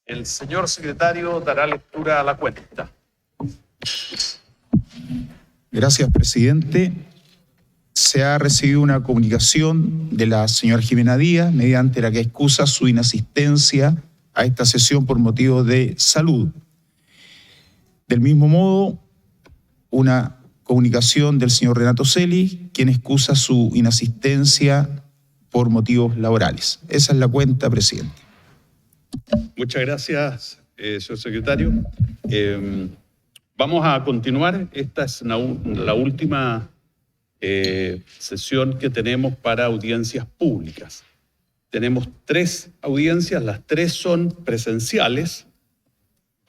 El señor secretario dará lectura a la cuenta. Gracias, presidente. Se ha recibido una comunicación de la señora Jimena Díaz, mediante la que excusa su inasistencia a esta sesión por motivos de salud. Del mismo modo, una comunicación del señor Renato Celi, quien excusa su inasistencia por motivos laborales. Esa es la cuenta, presidente. Muchas gracias, señor secretario. Vamos a continuar. Esta es la última sesión que tenemos para audiencias públicas. Tenemos 3 audiencias, las 3 son presenciales.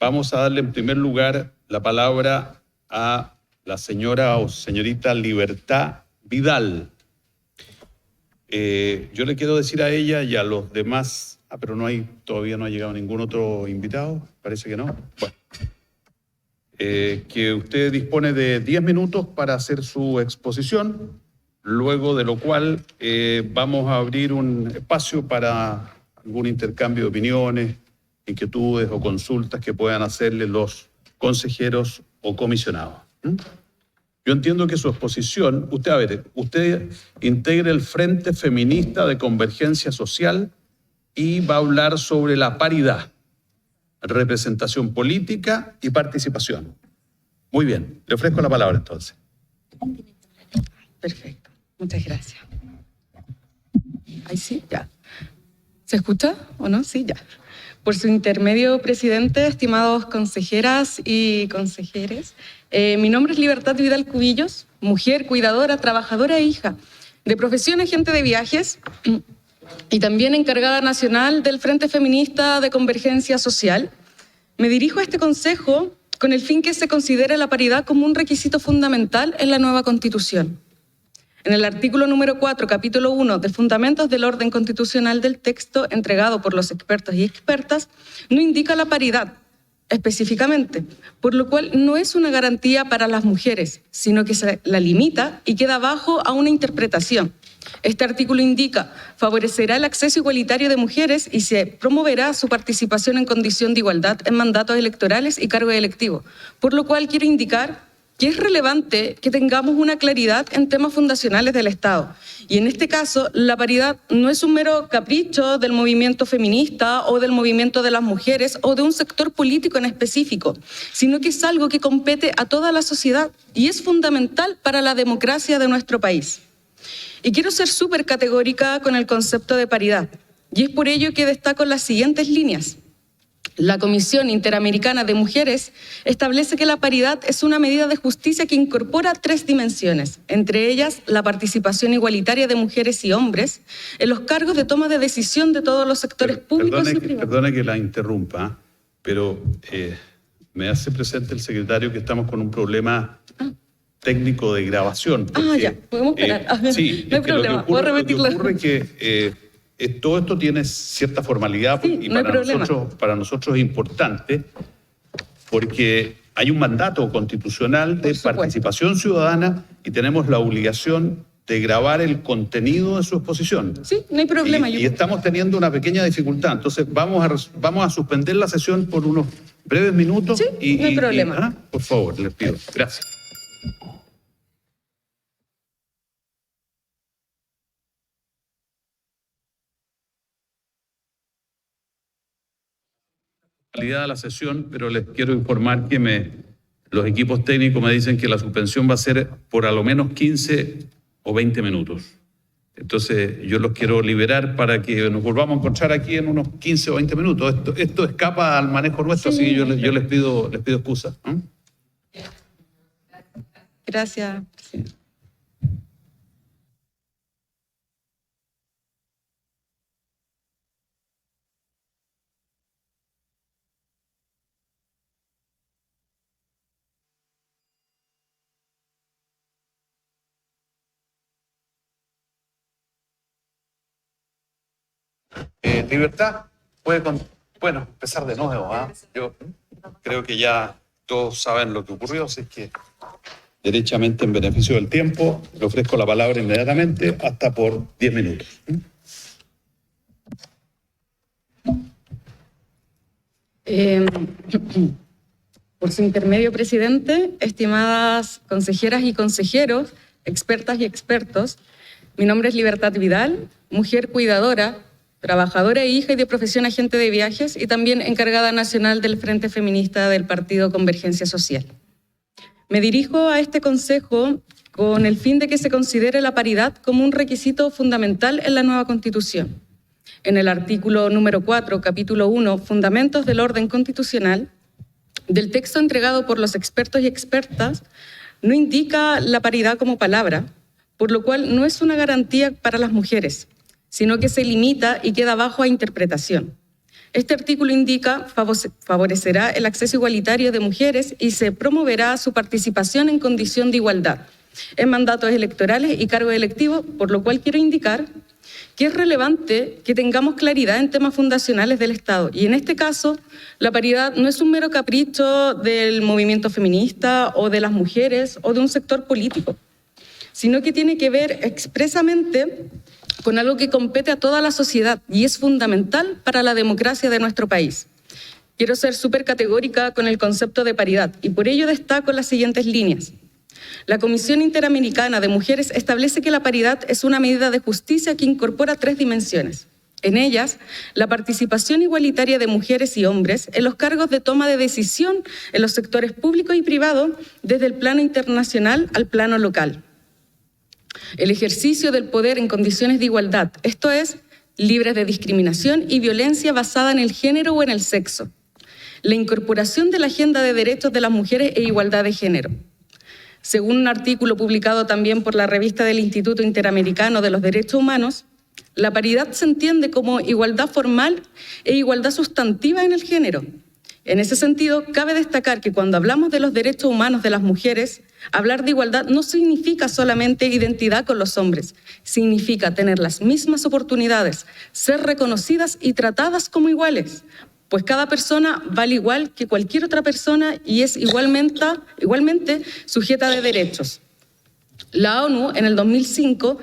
Vamos a darle en primer lugar la palabra a la señora o señorita Libertad Vidal. Yo le quiero decir a ella y a los demás, pero todavía no ha llegado ningún otro invitado, parece que no. Bueno, que usted dispone de 10 minutos para hacer su exposición, luego de lo cual vamos a abrir un espacio para algún intercambio de opiniones, inquietudes o consultas que puedan hacerle los consejeros o comisionados. Yo entiendo que su exposición, usted integra el Frente Feminista de Convergencia Social y va a hablar sobre la paridad, representación política y participación. Muy bien, le ofrezco la palabra entonces. Perfecto, muchas gracias. Ahí sí, ya. ¿Se escucha o no? Sí, ya. Por su intermedio, presidente, estimados consejeras y consejeres, mi nombre es Libertad Vidal Cubillos, mujer, cuidadora, trabajadora e hija, de profesión agente de viajes y también encargada nacional del Frente Feminista de Convergencia Social. Me dirijo a este consejo con el fin que se considere la paridad como un requisito fundamental en la nueva Constitución. En el artículo número 4, capítulo 1 de Fundamentos del Orden Constitucional del texto entregado por los expertos y expertas, no indica la paridad específicamente, por lo cual no es una garantía para las mujeres, sino que se la limita y queda bajo a una interpretación. Este artículo indica, favorecerá el acceso igualitario de mujeres y se promoverá su participación en condición de igualdad en mandatos electorales y cargos electivos, por lo cual quiero indicar que es relevante que tengamos una claridad en temas fundacionales del Estado. Y en este caso, la paridad no es un mero capricho del movimiento feminista o del movimiento de las mujeres o de un sector político en específico, sino que es algo que compete a toda la sociedad y es fundamental para la democracia de nuestro país. Y quiero ser súper categórica con el concepto de paridad, y es por ello que destaco las siguientes líneas. La Comisión Interamericana de Mujeres establece que la paridad es una medida de justicia que incorpora 3 dimensiones, entre ellas la participación igualitaria de mujeres y hombres en los cargos de toma de decisión de todos los sectores públicos y privados. Perdone que la interrumpa, pero me hace presente el secretario que estamos con un problema técnico de grabación. Porque, ya, podemos parar. Sí, no hay problema, puedo repetirlo. Lo que ocurre que todo esto tiene cierta formalidad y no para nosotros es importante porque hay un mandato constitucional de participación ciudadana y tenemos la obligación de grabar el contenido de su exposición. Sí, no hay problema. Y estamos teniendo una pequeña dificultad. Entonces vamos a suspender la sesión por unos breves minutos. Sí, no hay problema. Por favor, les pido. Gracias. De la sesión, pero les quiero informar que los equipos técnicos me dicen que la suspensión va a ser por a lo menos 15 o 20 minutos. Entonces yo los quiero liberar para que nos volvamos a encontrar aquí en unos 15 o 20 minutos. Esto escapa al manejo nuestro, sí, así que yo les pido excusa. Gracias, presidente. Libertad, puede empezar de nuevo. Yo creo que ya todos saben lo que ocurrió, así que derechamente en beneficio del tiempo le ofrezco la palabra inmediatamente hasta por 10 minutos. Por su intermedio, presidente, estimadas consejeras y consejeros, expertas y expertos, mi nombre es Libertad Vidal, mujer cuidadora, trabajadora e hija y de profesión agente de viajes y también encargada nacional del Frente Feminista del Partido Convergencia Social. Me dirijo a este consejo con el fin de que se considere la paridad como un requisito fundamental en la nueva Constitución. En el artículo número 4, capítulo 1, Fundamentos del Orden Constitucional, del texto entregado por los expertos y expertas, no indica la paridad como palabra, por lo cual no es una garantía para las mujeres, sino que se limita y queda bajo a interpretación. Este artículo indica favorecerá el acceso igualitario de mujeres y se promoverá su participación en condición de igualdad en mandatos electorales y cargos electivos, por lo cual quiero indicar que es relevante que tengamos claridad en temas fundacionales del Estado. Y en este caso, la paridad no es un mero capricho del movimiento feminista o de las mujeres o de un sector político, sino que tiene que ver expresamente con algo que compete a toda la sociedad y es fundamental para la democracia de nuestro país. Quiero ser súper categórica con el concepto de paridad y por ello destaco las siguientes líneas. La Comisión Interamericana de Mujeres establece que la paridad es una medida de justicia que incorpora 3 dimensiones. En ellas, la participación igualitaria de mujeres y hombres en los cargos de toma de decisión en los sectores públicos y privados, desde el plano internacional al plano local. El ejercicio del poder en condiciones de igualdad, esto es, libres de discriminación y violencia basada en el género o en el sexo. La incorporación de la agenda de derechos de las mujeres e igualdad de género. Según un artículo publicado también por la revista del Instituto Interamericano de los Derechos Humanos, la paridad se entiende como igualdad formal e igualdad sustantiva en el género. En ese sentido, cabe destacar que cuando hablamos de los derechos humanos de las mujeres, hablar de igualdad no significa solamente identidad con los hombres, significa tener las mismas oportunidades, ser reconocidas y tratadas como iguales, pues cada persona vale igual que cualquier otra persona y es igualmente sujeta de derechos. La ONU, en el 2005,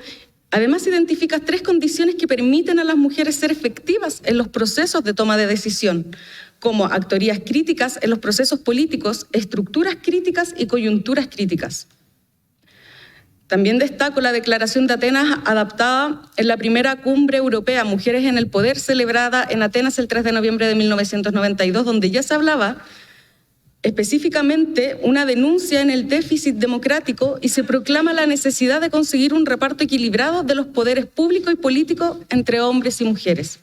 además identifica 3 condiciones que permiten a las mujeres ser efectivas en los procesos de toma de decisión, como actorías críticas en los procesos políticos, estructuras críticas y coyunturas críticas. También destaco la Declaración de Atenas adaptada en la primera Cumbre Europea Mujeres en el Poder, celebrada en Atenas el 3 de noviembre de 1992, donde ya se hablaba específicamente una denuncia en el déficit democrático y se proclama la necesidad de conseguir un reparto equilibrado de los poderes públicos y políticos entre hombres y mujeres.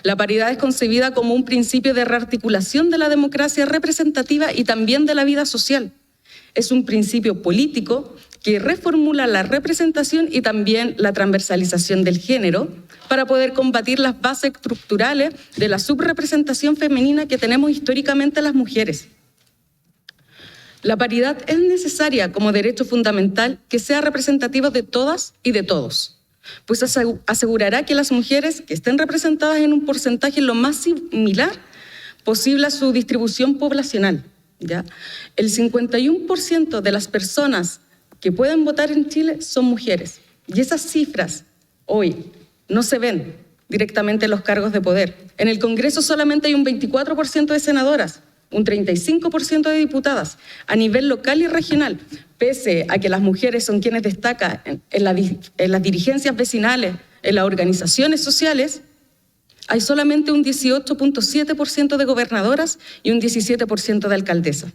La paridad es concebida como un principio de rearticulación de la democracia representativa y también de la vida social. Es un principio político que reformula la representación y también la transversalización del género para poder combatir las bases estructurales de la subrepresentación femenina que tenemos históricamente las mujeres. La paridad es necesaria como derecho fundamental que sea representativo de todas y de todos, pues asegurará que las mujeres que estén representadas en un porcentaje lo más similar posible a su distribución poblacional. ¿Ya? El 51% de las personas que pueden votar en Chile son mujeres y esas cifras hoy no se ven directamente en los cargos de poder. En el Congreso solamente hay un 24% de senadoras, un 35% de diputadas. A nivel local y regional, pese a que las mujeres son quienes destacan en las dirigencias vecinales, en las organizaciones sociales, hay solamente un 18.7% de gobernadoras y un 17% de alcaldesas.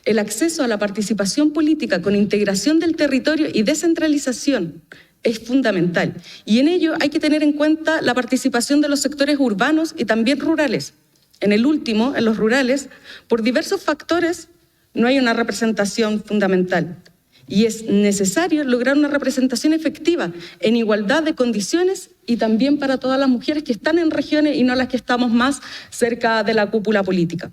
El acceso a la participación política con integración del territorio y descentralización es fundamental. Y en ello hay que tener en cuenta la participación de los sectores urbanos y también rurales. En el último, en los rurales, por diversos factores, no hay una representación fundamental. Y es necesario lograr una representación efectiva en igualdad de condiciones y también para todas las mujeres que están en regiones y no las que estamos más cerca de la cúpula política.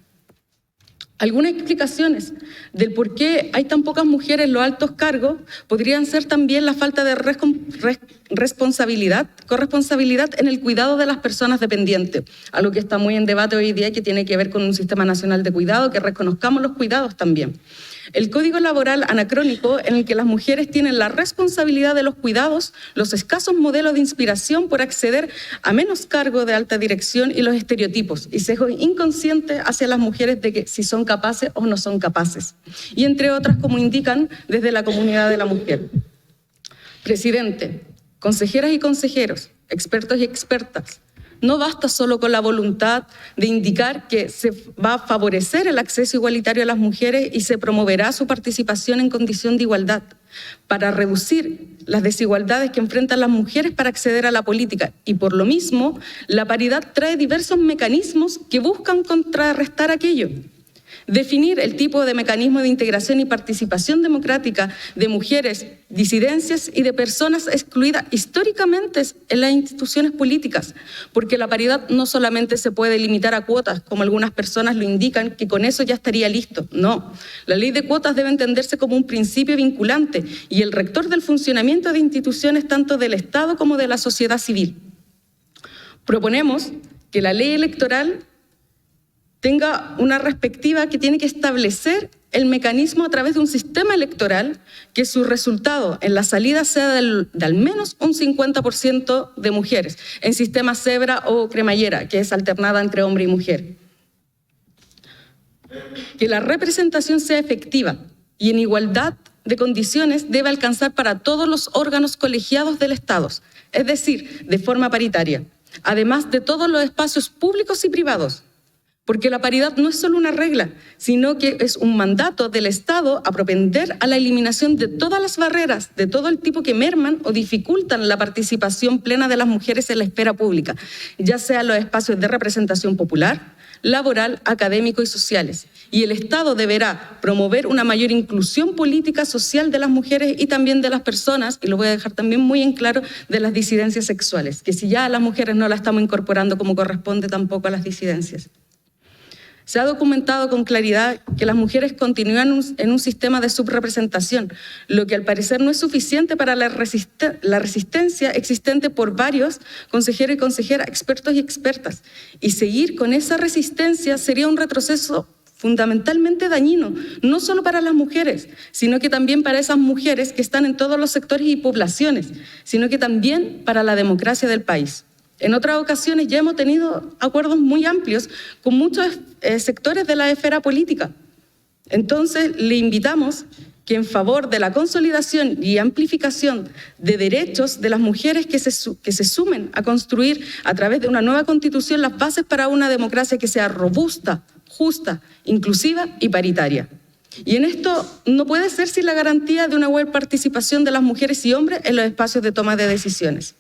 Algunas explicaciones del por qué hay tan pocas mujeres en los altos cargos podrían ser también la falta de corresponsabilidad en el cuidado de las personas dependientes, algo que está muy en debate hoy día y que tiene que ver con un sistema nacional de cuidado, que reconozcamos los cuidados también. El código laboral anacrónico en el que las mujeres tienen la responsabilidad de los cuidados, los escasos modelos de inspiración por acceder a menos cargo de alta dirección y los estereotipos y sesgos inconscientes hacia las mujeres de que si son capaces o no son capaces. Y entre otras, como indican desde la comunidad de la mujer. Presidente, consejeras y consejeros, expertos y expertas, no basta solo con la voluntad de indicar que se va a favorecer el acceso igualitario a las mujeres y se promoverá su participación en condición de igualdad para reducir las desigualdades que enfrentan las mujeres para acceder a la política. Y por lo mismo, la paridad trae diversos mecanismos que buscan contrarrestar aquello. Definir el tipo de mecanismo de integración y participación democrática de mujeres, disidencias y de personas excluidas históricamente en las instituciones políticas, porque la paridad no solamente se puede limitar a cuotas, como algunas personas lo indican, que con eso ya estaría listo. No, la ley de cuotas debe entenderse como un principio vinculante y el rector del funcionamiento de instituciones tanto del Estado como de la sociedad civil. Proponemos que la ley electoral tenga una perspectiva que tiene que establecer el mecanismo a través de un sistema electoral que su resultado en la salida sea de al menos un 50% de mujeres, en sistema cebra o cremallera, que es alternada entre hombre y mujer. Que la representación sea efectiva y en igualdad de condiciones debe alcanzar para todos los órganos colegiados del Estado, es decir, de forma paritaria, además de todos los espacios públicos y privados. Porque la paridad no es solo una regla, sino que es un mandato del Estado a propender a la eliminación de todas las barreras, de todo el tipo que merman o dificultan la participación plena de las mujeres en la esfera pública, ya sean los espacios de representación popular, laboral, académico y sociales. Y el Estado deberá promover una mayor inclusión política, social de las mujeres y también de las personas, y lo voy a dejar también muy en claro, de las disidencias sexuales, que si ya a las mujeres no la estamos incorporando como corresponde tampoco a las disidencias. Se ha documentado con claridad que las mujeres continúan en un sistema de subrepresentación, lo que al parecer no es suficiente para la resistencia existente por varios consejeros y consejeras, expertos y expertas. Y seguir con esa resistencia sería un retroceso fundamentalmente dañino, no solo para las mujeres, sino que también para esas mujeres que están en todos los sectores y poblaciones, sino que también para la democracia del país. En otras ocasiones ya hemos tenido acuerdos muy amplios con muchos sectores de la esfera política. Entonces, le invitamos que en favor de la consolidación y amplificación de derechos de las mujeres que se sumen a construir a través de una nueva constitución las bases para una democracia que sea robusta, justa, inclusiva y paritaria. Y en esto no puede ser sin la garantía de una buena participación de las mujeres y hombres en los espacios de toma de decisiones.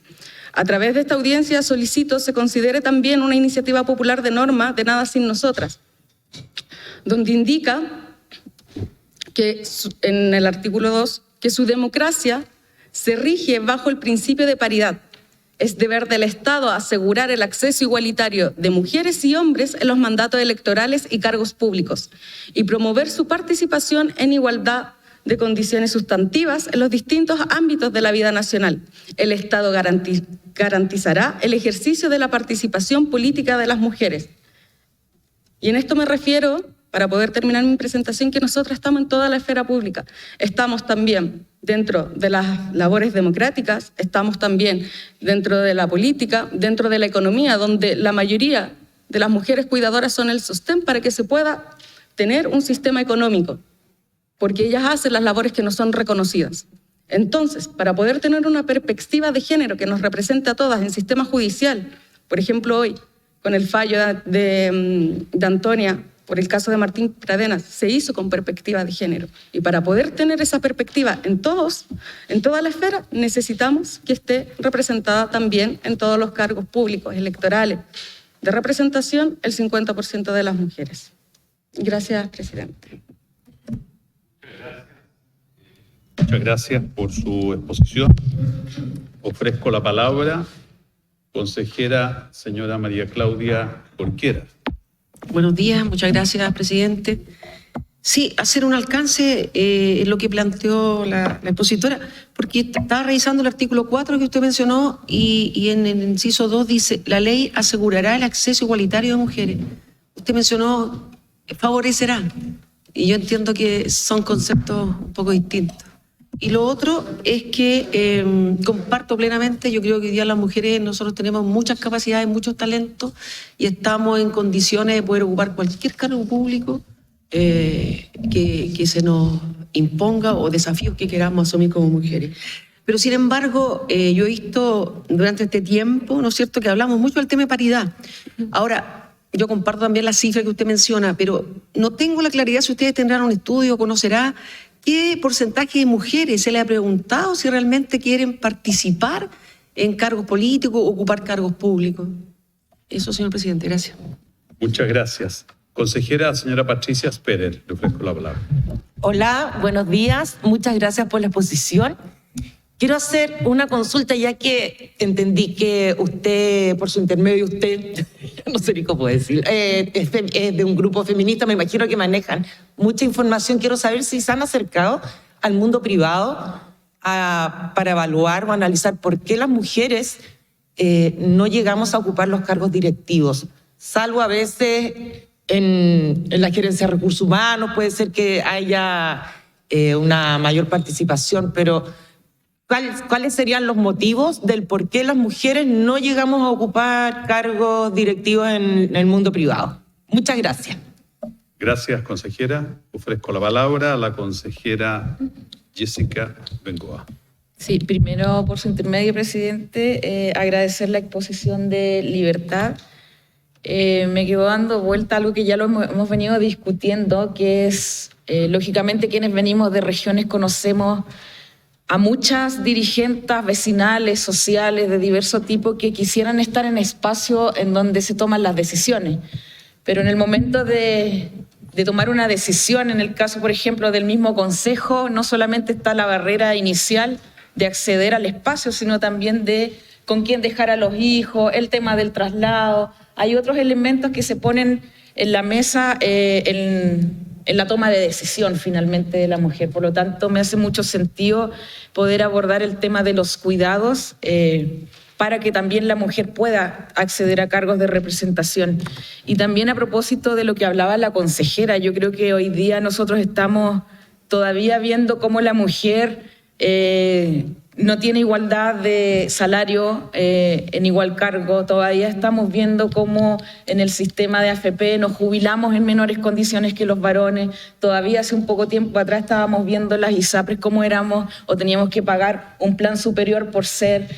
A través de esta audiencia solicito se considere también una iniciativa popular de norma de Nada Sin Nosotras, donde indica que en el artículo 2 que su democracia se rige bajo el principio de paridad. Es deber del Estado asegurar el acceso igualitario de mujeres y hombres en los mandatos electorales y cargos públicos y promover su participación en igualdad de condiciones sustantivas en los distintos ámbitos de la vida nacional. El Estado garantizará el ejercicio de la participación política de las mujeres. Y en esto me refiero, para poder terminar mi presentación, que nosotros estamos en toda la esfera pública. Estamos también dentro de las labores democráticas, estamos también dentro de la política, dentro de la economía, donde la mayoría de las mujeres cuidadoras son el sostén para que se pueda tener un sistema económico, porque ellas hacen las labores que no son reconocidas. Entonces, para poder tener una perspectiva de género que nos represente a todas en sistema judicial, por ejemplo hoy, con el fallo de Antonia, por el caso de Martín Pradenas, se hizo con perspectiva de género. Y para poder tener esa perspectiva en toda la esfera, necesitamos que esté representada también en todos los cargos públicos, electorales, de representación, el 50% de las mujeres. Gracias, presidente. Muchas gracias por su exposición. Ofrezco la palabra, consejera señora María Claudia Jorquera. Buenos días, muchas gracias, presidente. Sí, hacer un alcance en lo que planteó la expositora, porque estaba revisando el artículo 4 que usted mencionó y en el inciso 2 dice, la ley asegurará el acceso igualitario de mujeres. Usted mencionó, favorecerá. Y yo entiendo que son conceptos un poco distintos. Y lo otro es que comparto plenamente, yo creo que hoy día las mujeres nosotros tenemos muchas capacidades, muchos talentos y estamos en condiciones de poder ocupar cualquier cargo público que se nos imponga o desafíos que queramos asumir como mujeres. Pero sin embargo, yo he visto durante este tiempo, ¿no es cierto?, que hablamos mucho del tema de paridad. Ahora, yo comparto también la cifra que usted menciona, pero no tengo la claridad si ustedes tendrán un estudio, conocerá qué porcentaje de mujeres se le ha preguntado si realmente quieren participar en cargos políticos o ocupar cargos públicos. Eso, señor presidente, gracias. Muchas gracias. Consejera, señora Patricia Sperer, le ofrezco la palabra. Hola, buenos días. Muchas gracias por la exposición. Quiero hacer una consulta, ya que entendí que usted, por su intermedio, usted, no sé ni cómo decir, es de un grupo feminista, me imagino que manejan mucha información. Quiero saber si se han acercado al mundo privado para evaluar o analizar por qué las mujeres no llegamos a ocupar los cargos directivos, salvo a veces en la gerencia de recursos humanos, puede ser que haya una mayor participación, pero ¿cuáles serían los motivos del por qué las mujeres no llegamos a ocupar cargos directivos en el mundo privado? Muchas gracias. Gracias, consejera. Ofrezco la palabra a la consejera Jessica Bengoa. Sí, primero, por su intermedio, presidente, agradecer la exposición de Libertad. Me quedó dando vuelta algo que ya lo hemos venido discutiendo, que es, lógicamente, quienes venimos de regiones conocemos a muchas dirigentes vecinales, sociales, de diverso tipo, que quisieran estar en espacios en donde se toman las decisiones. Pero en el momento de tomar una decisión, en el caso, por ejemplo, del mismo consejo, no solamente está la barrera inicial de acceder al espacio, sino también de con quién dejar a los hijos, el tema del traslado. Hay otros elementos que se ponen en la mesa en la toma de decisión finalmente de la mujer. Por lo tanto, me hace mucho sentido poder abordar el tema de los cuidados para que también la mujer pueda acceder a cargos de representación. Y también a propósito de lo que hablaba la consejera, yo creo que hoy día nosotros estamos todavía viendo cómo la mujer no tiene igualdad de salario en igual cargo. Todavía estamos viendo cómo en el sistema de AFP nos jubilamos en menores condiciones que los varones. Todavía hace un poco tiempo atrás estábamos viendo las ISAPRES cómo éramos o teníamos que pagar un plan superior por ser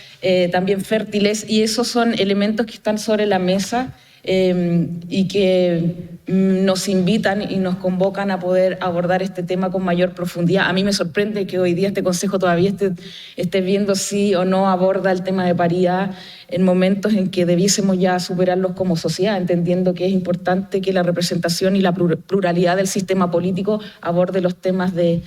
también fértiles. Y esos son elementos que están sobre la mesa y que nos invitan y nos convocan a poder abordar este tema con mayor profundidad. A mí me sorprende que hoy día este Consejo todavía esté viendo si o no aborda el tema de paridad en momentos en que debiésemos ya superarlos como sociedad, entendiendo que es importante que la representación y la pluralidad del sistema político aborde los temas de,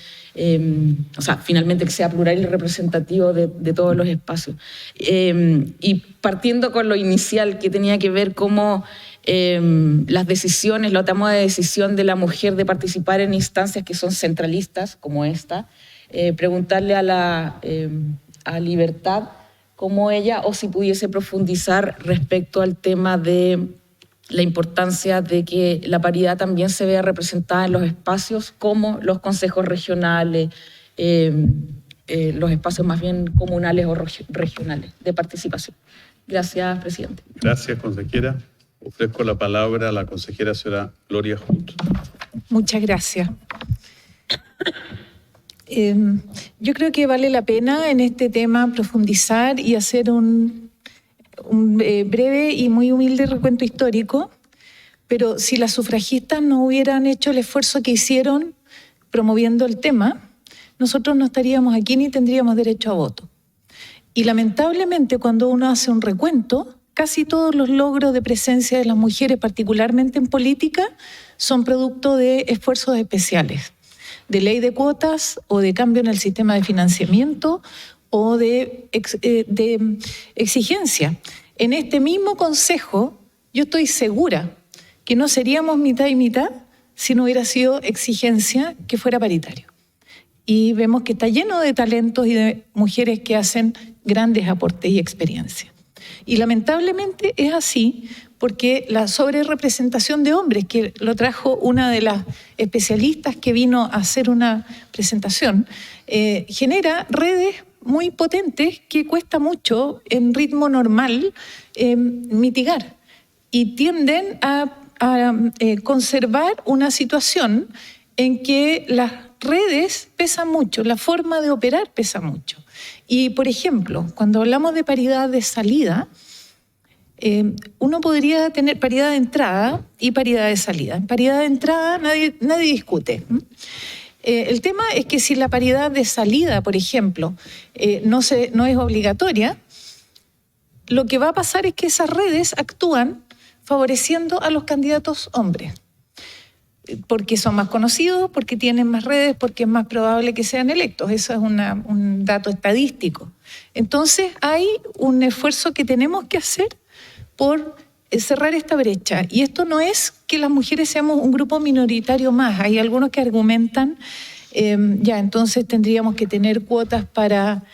finalmente que sea plural y representativo de todos los espacios. Y partiendo con lo inicial, que tenía que ver cómo las decisiones, la toma de decisión de la mujer de participar en instancias que son centralistas, como esta, preguntarle a Libertad cómo ella, o si pudiese profundizar respecto al tema de la importancia de que la paridad también se vea representada en los espacios como los consejos regionales, los espacios más bien comunales o regionales de participación. Gracias, presidente. Gracias, consejera. Ofrezco la palabra a la consejera señora Gloria Hutt. Muchas gracias. Yo creo que vale la pena en este tema profundizar y hacer un breve y muy humilde recuento histórico, pero si las sufragistas no hubieran hecho el esfuerzo que hicieron promoviendo el tema, nosotros no estaríamos aquí ni tendríamos derecho a voto. Y lamentablemente cuando uno hace un recuento, casi todos los logros de presencia de las mujeres, particularmente en política, son producto de esfuerzos especiales, de ley de cuotas o de cambio en el sistema de financiamiento o de exigencia. En este mismo Consejo, yo estoy segura que no seríamos mitad y mitad si no hubiera sido exigencia que fuera paritario. Y vemos que está lleno de talentos y de mujeres que hacen grandes aportes y experiencia. Y lamentablemente es así porque la sobrerepresentación de hombres, que lo trajo una de las especialistas que vino a hacer una presentación, genera redes muy potentes que cuesta mucho en ritmo normal mitigar y tienden a conservar una situación en que las redes pesan mucho, la forma de operar pesa mucho. Y, por ejemplo, cuando hablamos de paridad de salida, uno podría tener paridad de entrada y paridad de salida. En paridad de entrada nadie discute. El tema es que si la paridad de salida, por ejemplo, no es obligatoria, lo que va a pasar es que esas redes actúan favoreciendo a los candidatos hombres, porque son más conocidos, porque tienen más redes, porque es más probable que sean electos. Eso es un dato estadístico. Entonces hay un esfuerzo que tenemos que hacer por cerrar esta brecha. Y esto no es que las mujeres seamos un grupo minoritario más. Hay algunos que argumentan, entonces tendríamos que tener cuotas para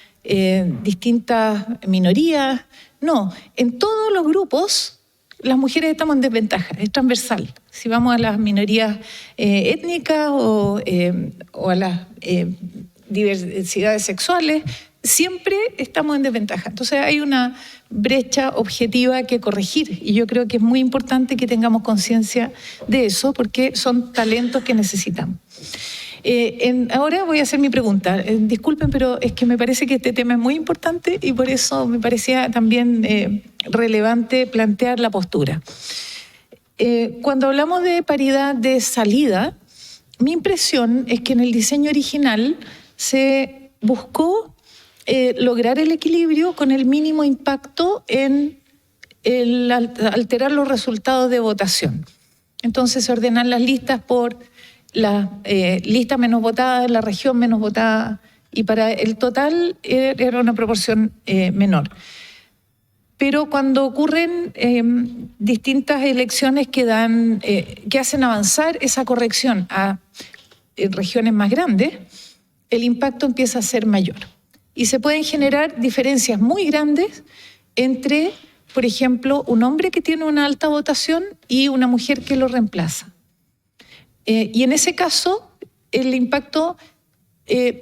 distintas minorías. No, en todos los grupos las mujeres estamos en desventaja, es transversal. Si vamos a las minorías étnicas o a las diversidades sexuales, siempre estamos en desventaja. Entonces hay una brecha objetiva que corregir y yo creo que es muy importante que tengamos conciencia de eso porque son talentos que necesitamos. Ahora voy a hacer mi pregunta. Disculpen, pero es que me parece que este tema es muy importante y por eso me parecía también relevante plantear la postura. Cuando hablamos de paridad de salida, mi impresión es que en el diseño original se buscó lograr el equilibrio con el mínimo impacto en alterar los resultados de votación. Entonces se ordenan las listas por la lista menos votada, la región menos votada, y para el total era una proporción menor. Pero cuando ocurren distintas elecciones que hacen avanzar esa corrección a regiones más grandes, el impacto empieza a ser mayor. Y se pueden generar diferencias muy grandes entre, por ejemplo, un hombre que tiene una alta votación y una mujer que lo reemplaza. Y en ese caso, el impacto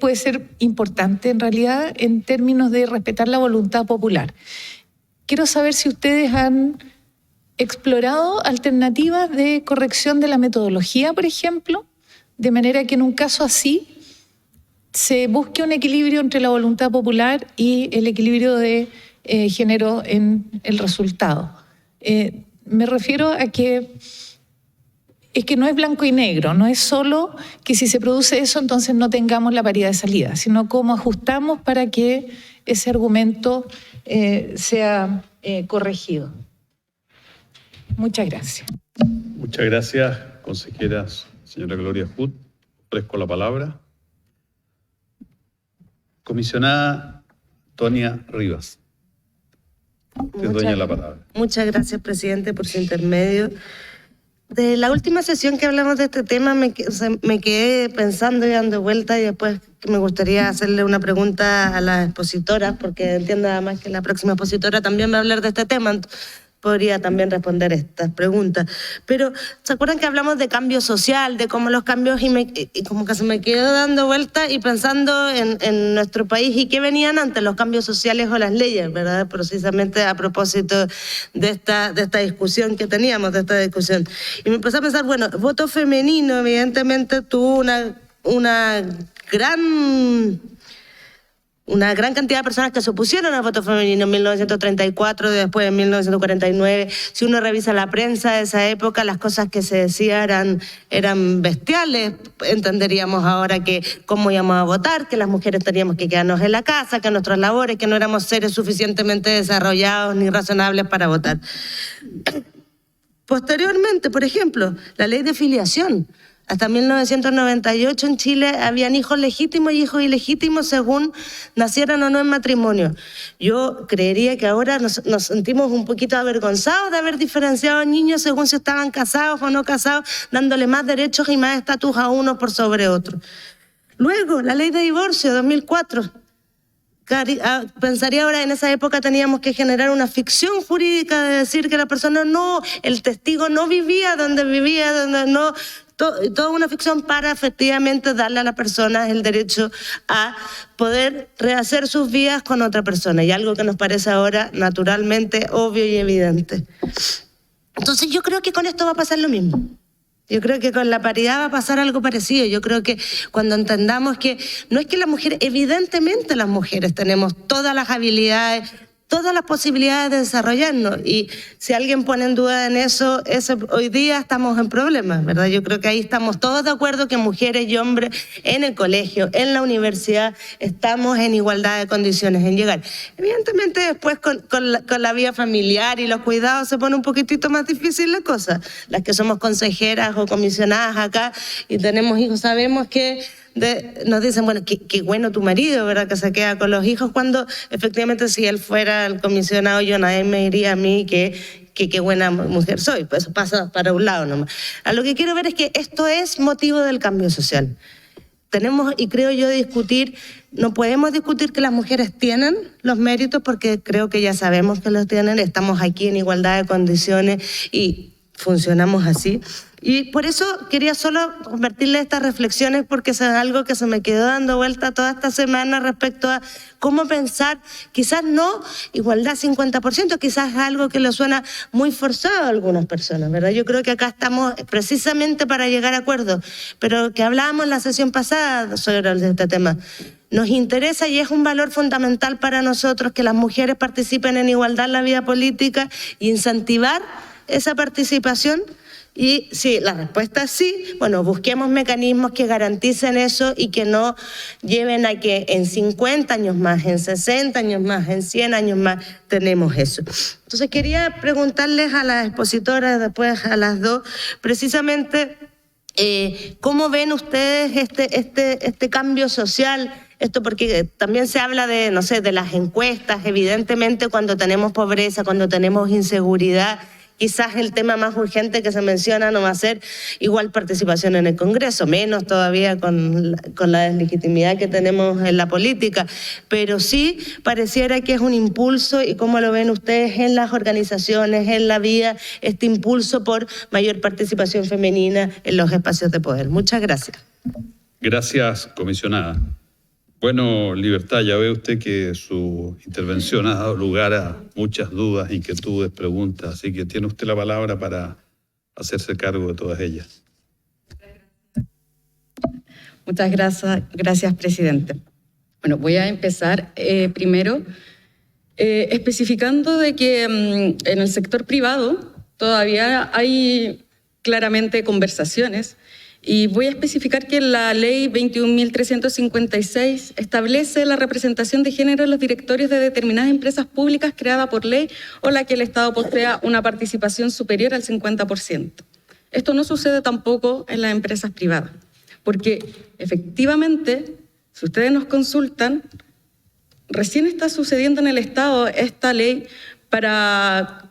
puede ser importante, en realidad, en términos de respetar la voluntad popular. Quiero saber si ustedes han explorado alternativas de corrección de la metodología, por ejemplo, de manera que en un caso así se busque un equilibrio entre la voluntad popular y el equilibrio de género en el resultado. Me refiero a que es que no es blanco y negro, no es solo que si se produce eso entonces no tengamos la paridad de salida, sino cómo ajustamos para que ese argumento sea corregido. Muchas gracias. Muchas gracias, consejera señora Gloria Hood. Ofrezco la palabra. Comisionada Tonia Rivas. Te doy la palabra. Muchas gracias, presidente, por su intermedio. De la última sesión que hablamos de este tema me quedé pensando y dando vueltas y después me gustaría hacerle una pregunta a la expositora, porque entiendo además que la próxima expositora también va a hablar de este tema, podría también responder estas preguntas. Pero, ¿se acuerdan que hablamos de cambio social, de cómo los cambios, y como que se me quedó dando vueltas y pensando en nuestro país y qué venían antes, los cambios sociales o las leyes, ¿verdad? Precisamente a propósito de esta discusión que teníamos, de esta discusión. Y me empecé a pensar, bueno, voto femenino evidentemente tuvo una gran cantidad de personas que se opusieron al voto femenino en 1934, después en 1949. Si uno revisa la prensa de esa época, las cosas que se decían eran bestiales. Entenderíamos ahora que cómo íbamos a votar, que las mujeres teníamos que quedarnos en la casa, que nuestras labores, que no éramos seres suficientemente desarrollados ni razonables para votar. Posteriormente, por ejemplo, la ley de filiación. Hasta 1998 en Chile habían hijos legítimos y hijos ilegítimos según nacieran o no en matrimonio. Yo creería que ahora nos sentimos un poquito avergonzados de haber diferenciado a niños según si estaban casados o no casados, dándole más derechos y más estatus a unos por sobre otros. Luego, la ley de divorcio, 2004. pensaría ahora, en esa época teníamos que generar una ficción jurídica de decir que la persona no, el testigo no vivía, donde no, toda una ficción para efectivamente darle a la persona el derecho a poder rehacer sus vidas con otra persona, y algo que nos parece ahora naturalmente obvio y evidente. Entonces yo creo que con esto va a pasar lo mismo. Yo creo que con la paridad va a pasar algo parecido. Yo creo que cuando entendamos que no es que las mujeres, evidentemente las mujeres tenemos todas las habilidades, todas las posibilidades de desarrollarnos, y si alguien pone en duda en eso, hoy día estamos en problemas, ¿verdad? Yo creo que ahí estamos todos de acuerdo que mujeres y hombres en el colegio, en la universidad, estamos en igualdad de condiciones en llegar. Evidentemente después con la vida familiar y los cuidados se pone un poquitito más difícil la cosa. Las que somos consejeras o comisionadas acá y tenemos hijos sabemos que nos dicen, bueno, qué bueno tu marido, ¿verdad? Que se queda con los hijos, cuando efectivamente si él fuera el comisionado, yo nadie me diría a mí que qué buena mujer soy. Pues eso pasa para un lado nomás. A lo que quiero ver es que esto es motivo del cambio social. Tenemos, y creo yo, no podemos discutir que las mujeres tienen los méritos, porque creo que ya sabemos que los tienen, estamos aquí en igualdad de condiciones y funcionamos así. Y por eso quería solo compartirle estas reflexiones, porque es algo que se me quedó dando vuelta toda esta semana respecto a cómo pensar, quizás no igualdad 50%, quizás es algo que le suena muy forzado a algunas personas, ¿verdad? Yo creo que acá estamos precisamente para llegar a acuerdos, pero que hablábamos en la sesión pasada sobre este tema. Nos interesa y es un valor fundamental para nosotros que las mujeres participen en igualdad en la vida política y incentivar esa participación. Y si la respuesta es sí, bueno, busquemos mecanismos que garanticen eso y que no lleven a que en 50 años más, en 60 años más, en 100 años más tenemos eso. Entonces quería preguntarles a las expositoras, después a las dos, precisamente ¿cómo ven ustedes este cambio social? Esto porque también se habla de, no sé, de las encuestas. Evidentemente cuando tenemos pobreza, cuando tenemos inseguridad, quizás el tema más urgente que se menciona no va a ser igual participación en el Congreso, menos todavía con la deslegitimidad que tenemos en la política, pero sí pareciera que es un impulso, y cómo lo ven ustedes en las organizaciones, en la vía, este impulso por mayor participación femenina en los espacios de poder. Muchas gracias. Gracias, comisionada. Bueno, Libertad, ya ve usted que su intervención ha dado lugar a muchas dudas, inquietudes, preguntas, así que tiene usted la palabra para hacerse cargo de todas ellas. Muchas gracias, presidente. Bueno, voy a empezar primero especificando de que en el sector privado todavía hay claramente conversaciones. Y voy a especificar que la ley 21.356 establece la representación de género en los directorios de determinadas empresas públicas creadas por ley o la que el Estado posea una participación superior al 50%. Esto no sucede tampoco en las empresas privadas, porque efectivamente, si ustedes nos consultan, recién está sucediendo en el Estado esta ley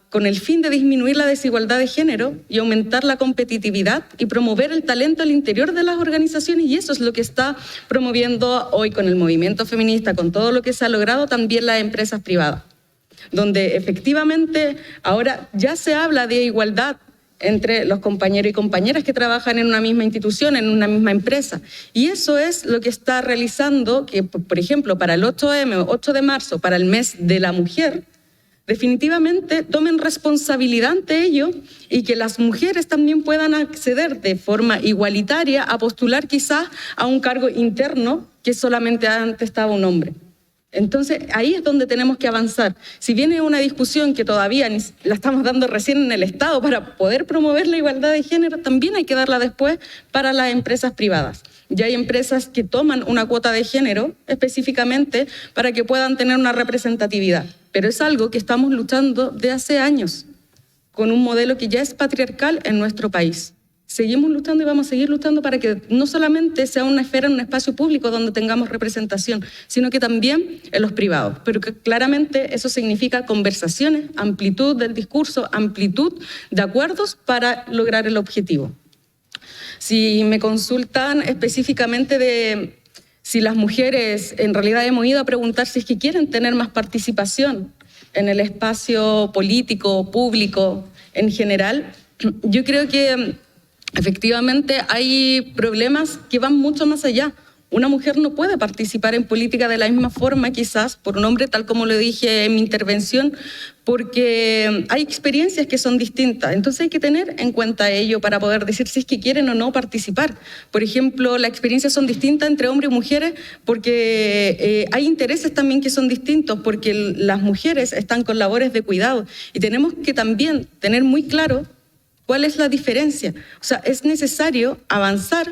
con el fin de disminuir la desigualdad de género y aumentar la competitividad y promover el talento al interior de las organizaciones, y eso es lo que está promoviendo hoy con el movimiento feminista, con todo lo que se ha logrado también las empresas privadas, donde efectivamente ahora ya se habla de igualdad entre los compañeros y compañeras que trabajan en una misma institución, en una misma empresa. Y eso es lo que está realizando que, por ejemplo, para el 8M, 8 de marzo, para el mes de la mujer, definitivamente tomen responsabilidad ante ello y que las mujeres también puedan acceder de forma igualitaria a postular quizás a un cargo interno que solamente antes estaba un hombre. Entonces, ahí es donde tenemos que avanzar. Si viene una discusión que todavía la estamos dando recién en el Estado para poder promover la igualdad de género, también hay que darla después para las empresas privadas. Ya hay empresas que toman una cuota de género específicamente para que puedan tener una representatividad. Pero es algo que estamos luchando de hace años, con un modelo que ya es patriarcal en nuestro país. Seguimos luchando y vamos a seguir luchando para que no solamente sea una esfera, un espacio público donde tengamos representación, sino que también en los privados. Pero que claramente eso significa conversaciones, amplitud del discurso, amplitud de acuerdos para lograr el objetivo. Si me consultan específicamente de si las mujeres en realidad hemos ido a preguntar si es que quieren tener más participación en el espacio político, público, en general, yo creo que efectivamente hay problemas que van mucho más allá. Una mujer no puede participar en política de la misma forma, quizás, por un hombre, tal como lo dije en mi intervención, porque hay experiencias que son distintas. Entonces hay que tener en cuenta ello para poder decir si es que quieren o no participar. Por ejemplo, las experiencias son distintas entre hombres y mujeres porque hay intereses también que son distintos, porque las mujeres están con labores de cuidado y tenemos que también tener muy claro cuál es la diferencia. O sea, es necesario avanzar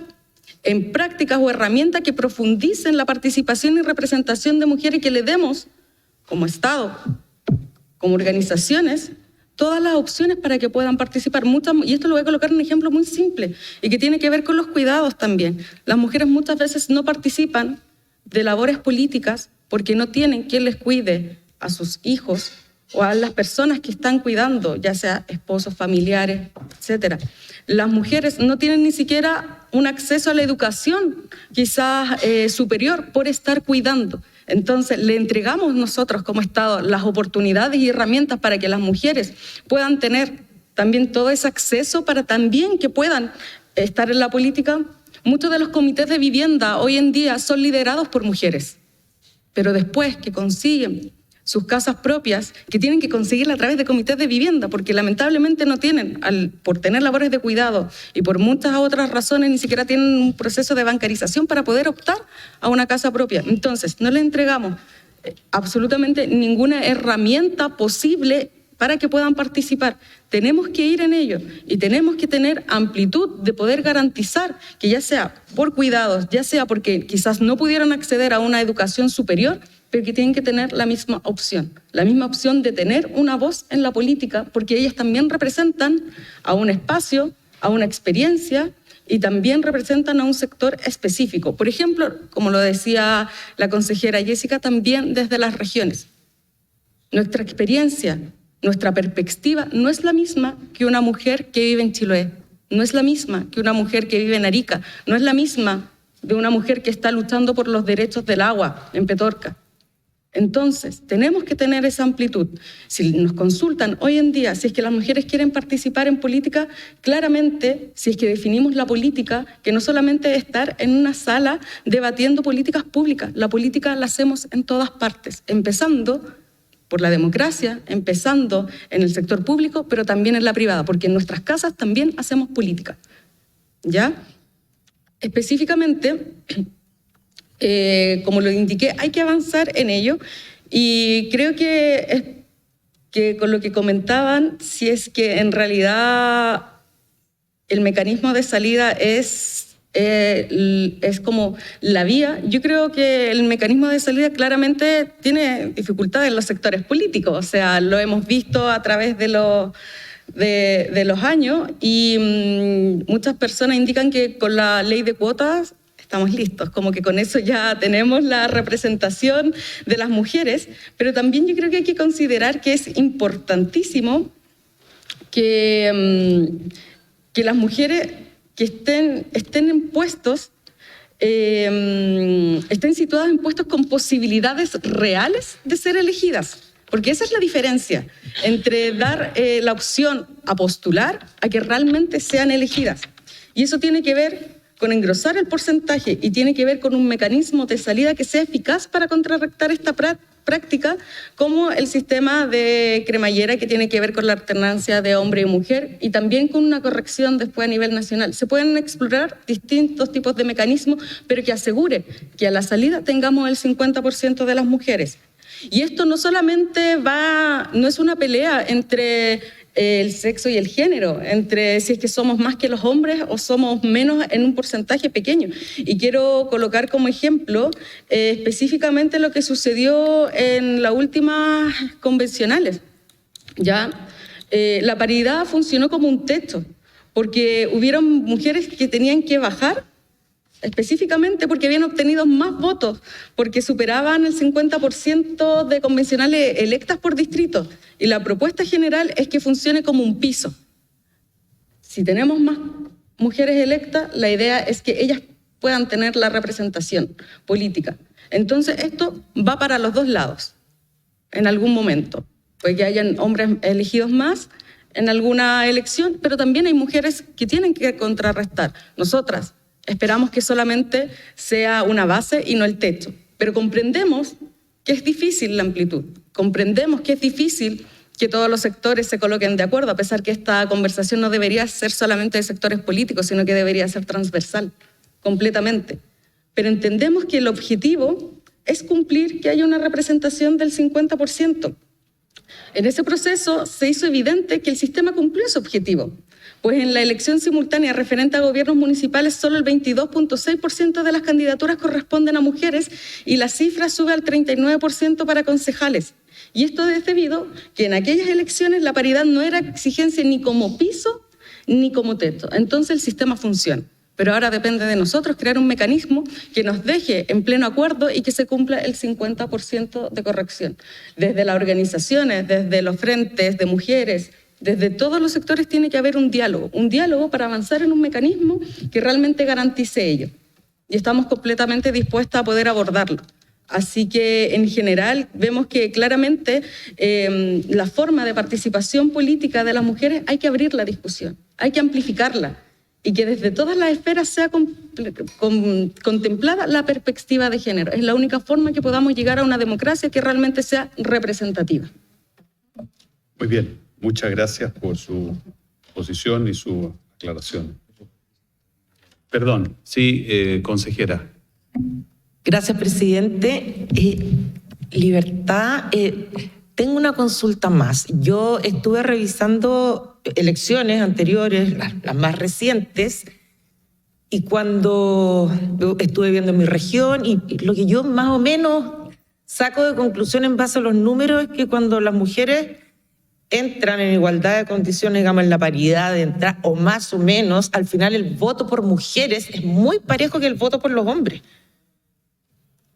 en prácticas o herramientas que profundicen la participación y representación de mujeres y que le demos, como Estado, como organizaciones, todas las opciones para que puedan participar. Y esto lo voy a colocar en un ejemplo muy simple y que tiene que ver con los cuidados también. Las mujeres muchas veces no participan de labores políticas porque no tienen quien les cuide a sus hijos o a las personas que están cuidando, ya sea esposos, familiares, etc. Las mujeres no tienen ni siquiera un acceso a la educación, quizás superior, por estar cuidando. Entonces, le entregamos nosotros como Estado las oportunidades y herramientas para que las mujeres puedan tener también todo ese acceso para también que puedan estar en la política. Muchos de los comités de vivienda hoy en día son liderados por mujeres, pero después que consiguen sus casas propias, que tienen que conseguirla a través de comités de vivienda, porque lamentablemente no tienen, por tener labores de cuidado y por muchas otras razones, ni siquiera tienen un proceso de bancarización para poder optar a una casa propia. Entonces, no le entregamos absolutamente ninguna herramienta posible para que puedan participar. Tenemos que ir en ello y tenemos que tener amplitud de poder garantizar que ya sea por cuidados, ya sea porque quizás no pudieron acceder a una educación superior, pero que tienen que tener la misma opción de tener una voz en la política, porque ellas también representan a un espacio, a una experiencia y también representan a un sector específico. Por ejemplo, como lo decía la consejera Jessica, también desde las regiones. Nuestra experiencia, nuestra perspectiva no es la misma que una mujer que vive en Chiloé, no es la misma que una mujer que vive en Arica, no es la misma de una mujer que está luchando por los derechos del agua en Petorca. Entonces, tenemos que tener esa amplitud. Si nos consultan hoy en día si es que las mujeres quieren participar en política, claramente, si es que definimos la política, que no solamente es estar en una sala debatiendo políticas públicas, la política la hacemos en todas partes, empezando por la democracia, empezando en el sector público, pero también en la privada, porque en nuestras casas también hacemos política. ¿Ya? Específicamente, como lo indiqué, hay que avanzar en ello y creo que con lo que comentaban, si es que en realidad el mecanismo de salida es como la vía, yo creo que el mecanismo de salida claramente tiene dificultades en los sectores políticos, o sea, lo hemos visto a través de los años y muchas personas indican que con la ley de cuotas estamos listos, como que con eso ya tenemos la representación de las mujeres, pero también yo creo que hay que considerar que es importantísimo que las mujeres que estén en puestos, estén situadas en puestos con posibilidades reales de ser elegidas, porque esa es la diferencia entre dar la opción a postular a que realmente sean elegidas. Y eso tiene que ver con engrosar el porcentaje y tiene que ver con un mecanismo de salida que sea eficaz para contrarrestar esta práctica, como el sistema de cremallera que tiene que ver con la alternancia de hombre y mujer y también con una corrección después a nivel nacional. Se pueden explorar distintos tipos de mecanismos, pero que asegure que a la salida tengamos el 50% de las mujeres. Y esto no solamente no es una pelea entre el sexo y el género, entre si es que somos más que los hombres o somos menos en un porcentaje pequeño. Y quiero colocar como ejemplo específicamente lo que sucedió en las últimas convencionales. ¿Ya? La paridad funcionó como un techo, porque hubieron mujeres que tenían que bajar específicamente porque habían obtenido más votos, porque superaban el 50% de convencionales electas por distrito. Y la propuesta general es que funcione como un piso. Si tenemos más mujeres electas, la idea es que ellas puedan tener la representación política. Entonces, esto va para los dos lados, en algún momento. Puede que hayan hombres elegidos más en alguna elección, pero también hay mujeres que tienen que contrarrestar. Nosotras esperamos que solamente sea una base y no el techo, pero comprendemos que es difícil la amplitud, comprendemos que es difícil que todos los sectores se coloquen de acuerdo, a pesar que esta conversación no debería ser solamente de sectores políticos, sino que debería ser transversal, completamente. Pero entendemos que el objetivo es cumplir que haya una representación del 50%. En ese proceso se hizo evidente que el sistema cumplió ese objetivo, pues en la elección simultánea referente a gobiernos municipales solo el 22.6% de las candidaturas corresponden a mujeres y la cifra sube al 39% para concejales. Y esto es debido que en aquellas elecciones la paridad no era exigencia ni como piso ni como techo. Entonces el sistema funciona. Pero ahora depende de nosotros crear un mecanismo que nos deje en pleno acuerdo y que se cumpla el 50% de corrección. Desde las organizaciones, desde los frentes de mujeres, desde todos los sectores tiene que haber un diálogo para avanzar en un mecanismo que realmente garantice ello. Y estamos completamente dispuestas a poder abordarlo. Así que, en general, vemos que claramente la forma de participación política de las mujeres hay que abrir la discusión, hay que amplificarla y que desde todas las esferas sea contemplada la perspectiva de género. Es la única forma que podamos llegar a una democracia que realmente sea representativa. Muy bien, muchas gracias por su posición y su aclaración. Perdón, sí, consejera. Gracias, presidente. Libertad, tengo una consulta más. Yo estuve revisando elecciones anteriores, las más recientes, y cuando estuve viendo en mi región, y lo que yo más o menos saco de conclusión en base a los números es que cuando las mujeres entran en igualdad de condiciones, digamos, en la paridad de entrar, o más o menos, al final el voto por mujeres es muy parejo que el voto por los hombres.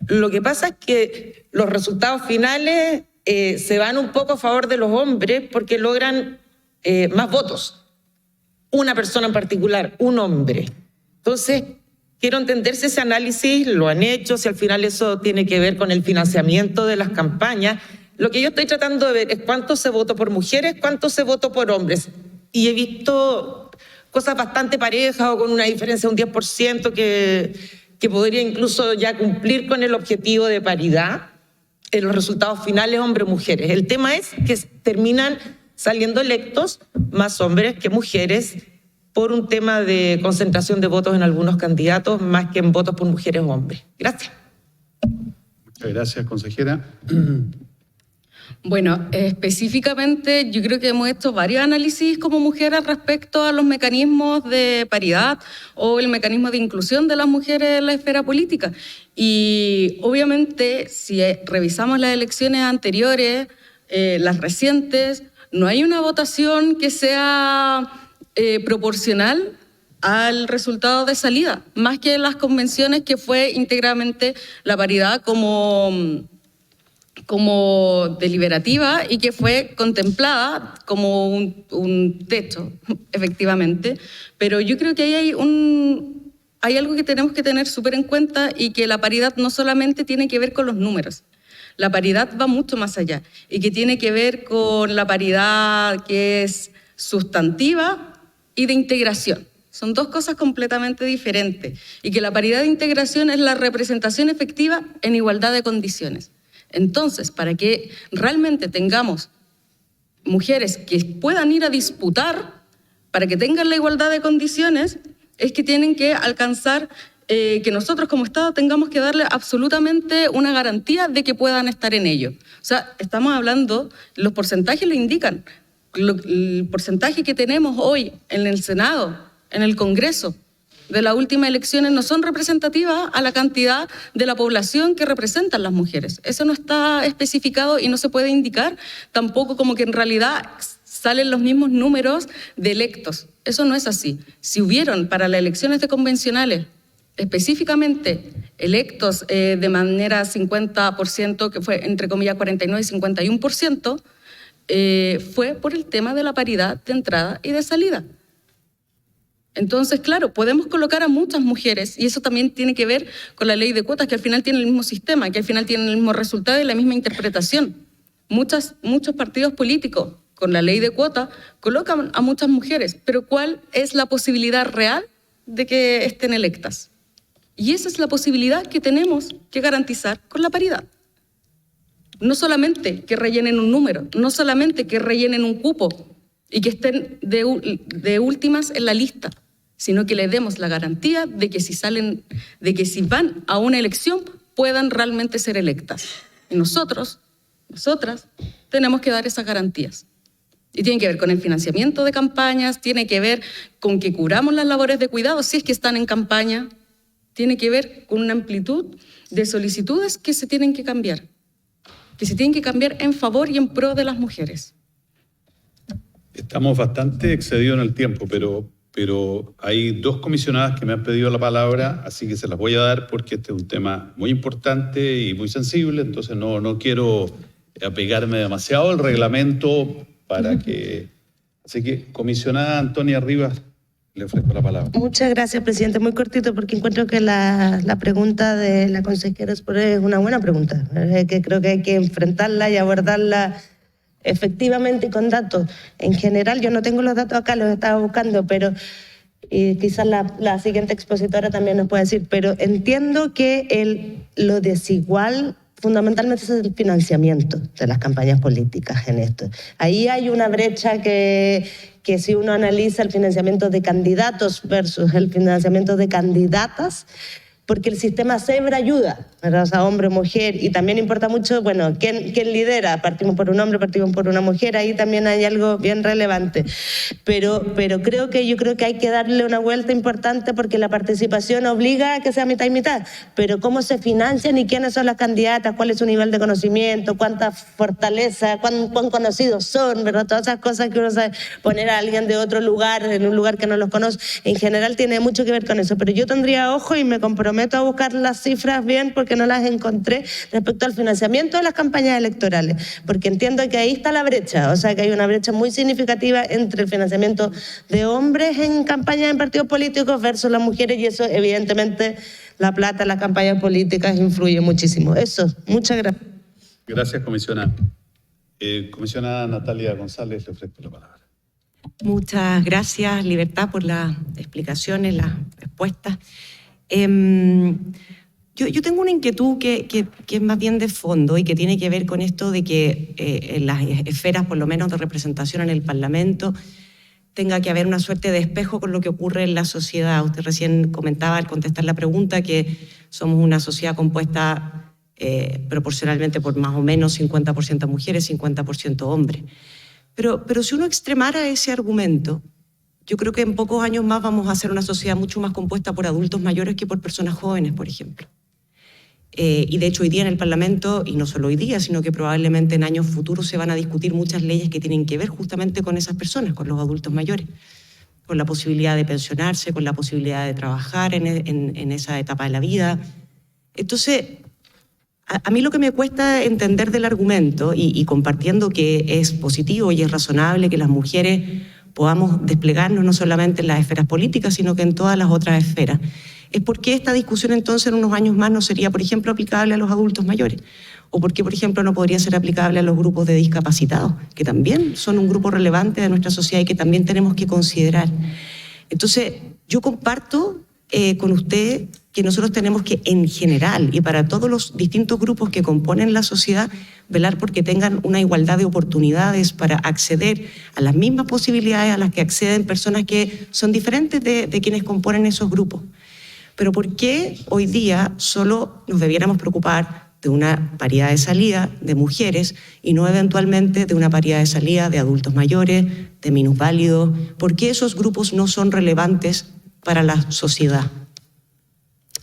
Lo que pasa es que los resultados finales se van un poco a favor de los hombres porque logran más votos. Una persona en particular, un hombre. Entonces, quiero entender si ese análisis lo han hecho, si al final eso tiene que ver con el financiamiento de las campañas. Lo que yo estoy tratando de ver es cuánto se votó por mujeres, cuánto se votó por hombres. Y he visto cosas bastante parejas o con una diferencia de un 10% que podría incluso ya cumplir con el objetivo de paridad en los resultados finales hombres-mujeres. El tema es que terminan saliendo electos más hombres que mujeres por un tema de concentración de votos en algunos candidatos más que en votos por mujeres o hombres. Gracias. Muchas gracias, consejera. Bueno, específicamente yo creo que hemos hecho varios análisis como mujeres respecto a los mecanismos de paridad o el mecanismo de inclusión de las mujeres en la esfera política. Y obviamente si revisamos las elecciones anteriores, las recientes, no hay una votación que sea proporcional al resultado de salida, más que en las convenciones que fue íntegramente la paridad como deliberativa y que fue contemplada como un techo, efectivamente. Pero yo creo que ahí hay algo que tenemos que tener súper en cuenta y que la paridad no solamente tiene que ver con los números. La paridad va mucho más allá y que tiene que ver con la paridad que es sustantiva y de integración. Son dos cosas completamente diferentes y que la paridad de integración es la representación efectiva en igualdad de condiciones. Entonces, para que realmente tengamos mujeres que puedan ir a disputar, para que tengan la igualdad de condiciones, es que tienen que alcanzar que nosotros como Estado tengamos que darle absolutamente una garantía de que puedan estar en ello. O sea, estamos hablando, los porcentajes lo indican, el porcentaje que tenemos hoy en el Senado, en el Congreso, de las últimas elecciones no son representativas a la cantidad de la población que representan las mujeres. Eso no está especificado y no se puede indicar tampoco como que en realidad salen los mismos números de electos. Eso no es así. Si hubieron para las elecciones de convencionales específicamente electos de manera 50%, que fue entre comillas 49 y 51%, fue por el tema de la paridad de entrada y de salida. Entonces, claro, podemos colocar a muchas mujeres y eso también tiene que ver con la ley de cuotas, que al final tiene el mismo sistema, que al final tiene el mismo resultado y la misma interpretación. Muchos partidos políticos con la ley de cuotas colocan a muchas mujeres, pero ¿cuál es la posibilidad real de que estén electas? Y esa es la posibilidad que tenemos que garantizar con la paridad. No solamente que rellenen un número, no solamente que rellenen un cupo y que estén de últimas en la lista, sino que le demos la garantía de que si van a una elección puedan realmente ser electas. Y nosotras, tenemos que dar esas garantías. Y tiene que ver con el financiamiento de campañas, tiene que ver con que cubramos las labores de cuidado si es que están en campaña, tiene que ver con una amplitud de solicitudes que se tienen que cambiar en favor y en pro de las mujeres. Estamos bastante excedidos en el tiempo, pero hay dos comisionadas que me han pedido la palabra, así que se las voy a dar porque este es un tema muy importante y muy sensible, entonces no quiero apegarme demasiado al reglamento para que... Así que, comisionada Antonia Rivas, le ofrezco la palabra. Muchas gracias, presidente. Muy cortito, porque encuentro que la pregunta de la consejera es una buena pregunta, que creo que hay que enfrentarla y abordarla efectivamente con datos. En general, yo no tengo los datos acá, los estaba buscando, pero quizás la siguiente expositora también nos puede decir, pero entiendo que lo desigual fundamentalmente es el financiamiento de las campañas políticas en esto. Ahí hay una brecha que si uno analiza el financiamiento de candidatos versus el financiamiento de candidatas, porque el sistema siempre ayuda, ¿verdad? O sea, hombre, mujer, y también importa mucho, bueno, ¿quién lidera? Partimos por un hombre, partimos por una mujer, ahí también hay algo bien relevante. Pero yo creo que hay que darle una vuelta importante porque la participación obliga a que sea mitad y mitad, pero cómo se financian y quiénes son las candidatas, cuál es su nivel de conocimiento, cuánta fortaleza, cuán conocidos son, ¿verdad? Todas esas cosas que uno sabe, poner a alguien de otro lugar, en un lugar que no los conoce, en general tiene mucho que ver con eso, pero yo tendría ojo y me comprometo a buscar las cifras bien porque no las encontré respecto al financiamiento de las campañas electorales, porque entiendo que ahí está la brecha, o sea que hay una brecha muy significativa entre el financiamiento de hombres en campañas en partidos políticos versus las mujeres y eso evidentemente la plata en las campañas políticas influye muchísimo. Eso, muchas gracias. Gracias, comisionada. Comisionada Natalia González, le ofrezco la palabra. Muchas gracias, Libertad, por las explicaciones, las respuestas. Yo tengo una inquietud que es más bien de fondo y que tiene que ver con esto de que en las esferas, por lo menos de representación en el Parlamento, tenga que haber una suerte de espejo con lo que ocurre en la sociedad. Usted recién comentaba al contestar la pregunta que somos una sociedad compuesta proporcionalmente por más o menos 50% mujeres, 50% hombres. Pero si uno extremara ese argumento, yo creo que en pocos años más vamos a ser una sociedad mucho más compuesta por adultos mayores que por personas jóvenes, por ejemplo. Y de hecho hoy día en el Parlamento, y no solo hoy día, sino que probablemente en años futuros se van a discutir muchas leyes que tienen que ver justamente con esas personas, con los adultos mayores, con la posibilidad de pensionarse, con la posibilidad de trabajar en esa etapa de la vida. Entonces, a mí lo que me cuesta entender del argumento, y compartiendo que es positivo y es razonable que las mujeres podamos desplegarnos no solamente en las esferas políticas, sino que en todas las otras esferas. Es por qué esta discusión entonces en unos años más no sería, por ejemplo, aplicable a los adultos mayores. O por qué, por ejemplo, no podría ser aplicable a los grupos de discapacitados, que también son un grupo relevante de nuestra sociedad y que también tenemos que considerar. Entonces, yo comparto con usted que nosotros tenemos que, en general, y para todos los distintos grupos que componen la sociedad, velar porque tengan una igualdad de oportunidades para acceder a las mismas posibilidades a las que acceden personas que son diferentes de quienes componen esos grupos. Pero ¿por qué hoy día solo nos debiéramos preocupar de una paridad de salida de mujeres y no eventualmente de una paridad de salida de adultos mayores, de minusválidos? ¿Por qué esos grupos no son relevantes para la sociedad?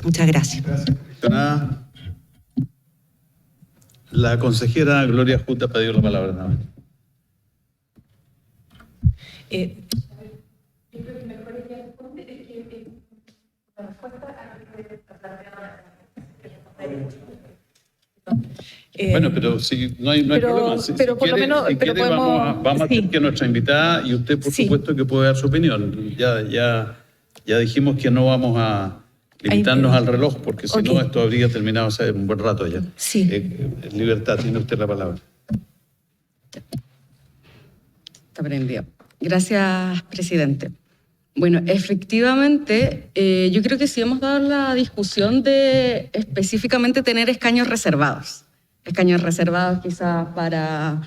Muchas gracias. Gracias, comisionada. La consejera Gloria Hutt ha pedido la palabra nuevamente. Bueno, pero si no hay problema. Pero por lo menos Vamos a tener que nuestra invitada y usted, por supuesto, que puede dar su opinión. Ya Ya dijimos que no vamos a limitarnos al reloj, porque si no, Ok. esto habría terminado hace un buen rato ya. Sí. Libertad, tiene usted la palabra. Está prendido. Gracias, presidente. Bueno, efectivamente, yo creo que sí hemos dado la discusión de específicamente tener escaños reservados. Escaños reservados quizás para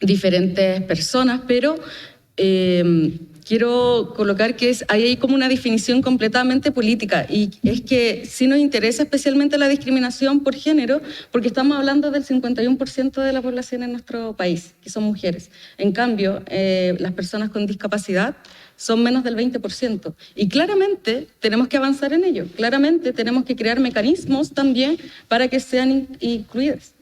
diferentes personas, pero quiero colocar que ahí hay como una definición completamente política, y es que sí nos interesa especialmente la discriminación por género, porque estamos hablando del 51% de la población en nuestro país, que son mujeres. En cambio, las personas con discapacidad son menos del 20%. Y claramente tenemos que avanzar en ello. Claramente tenemos que crear mecanismos también para que sean incluidas.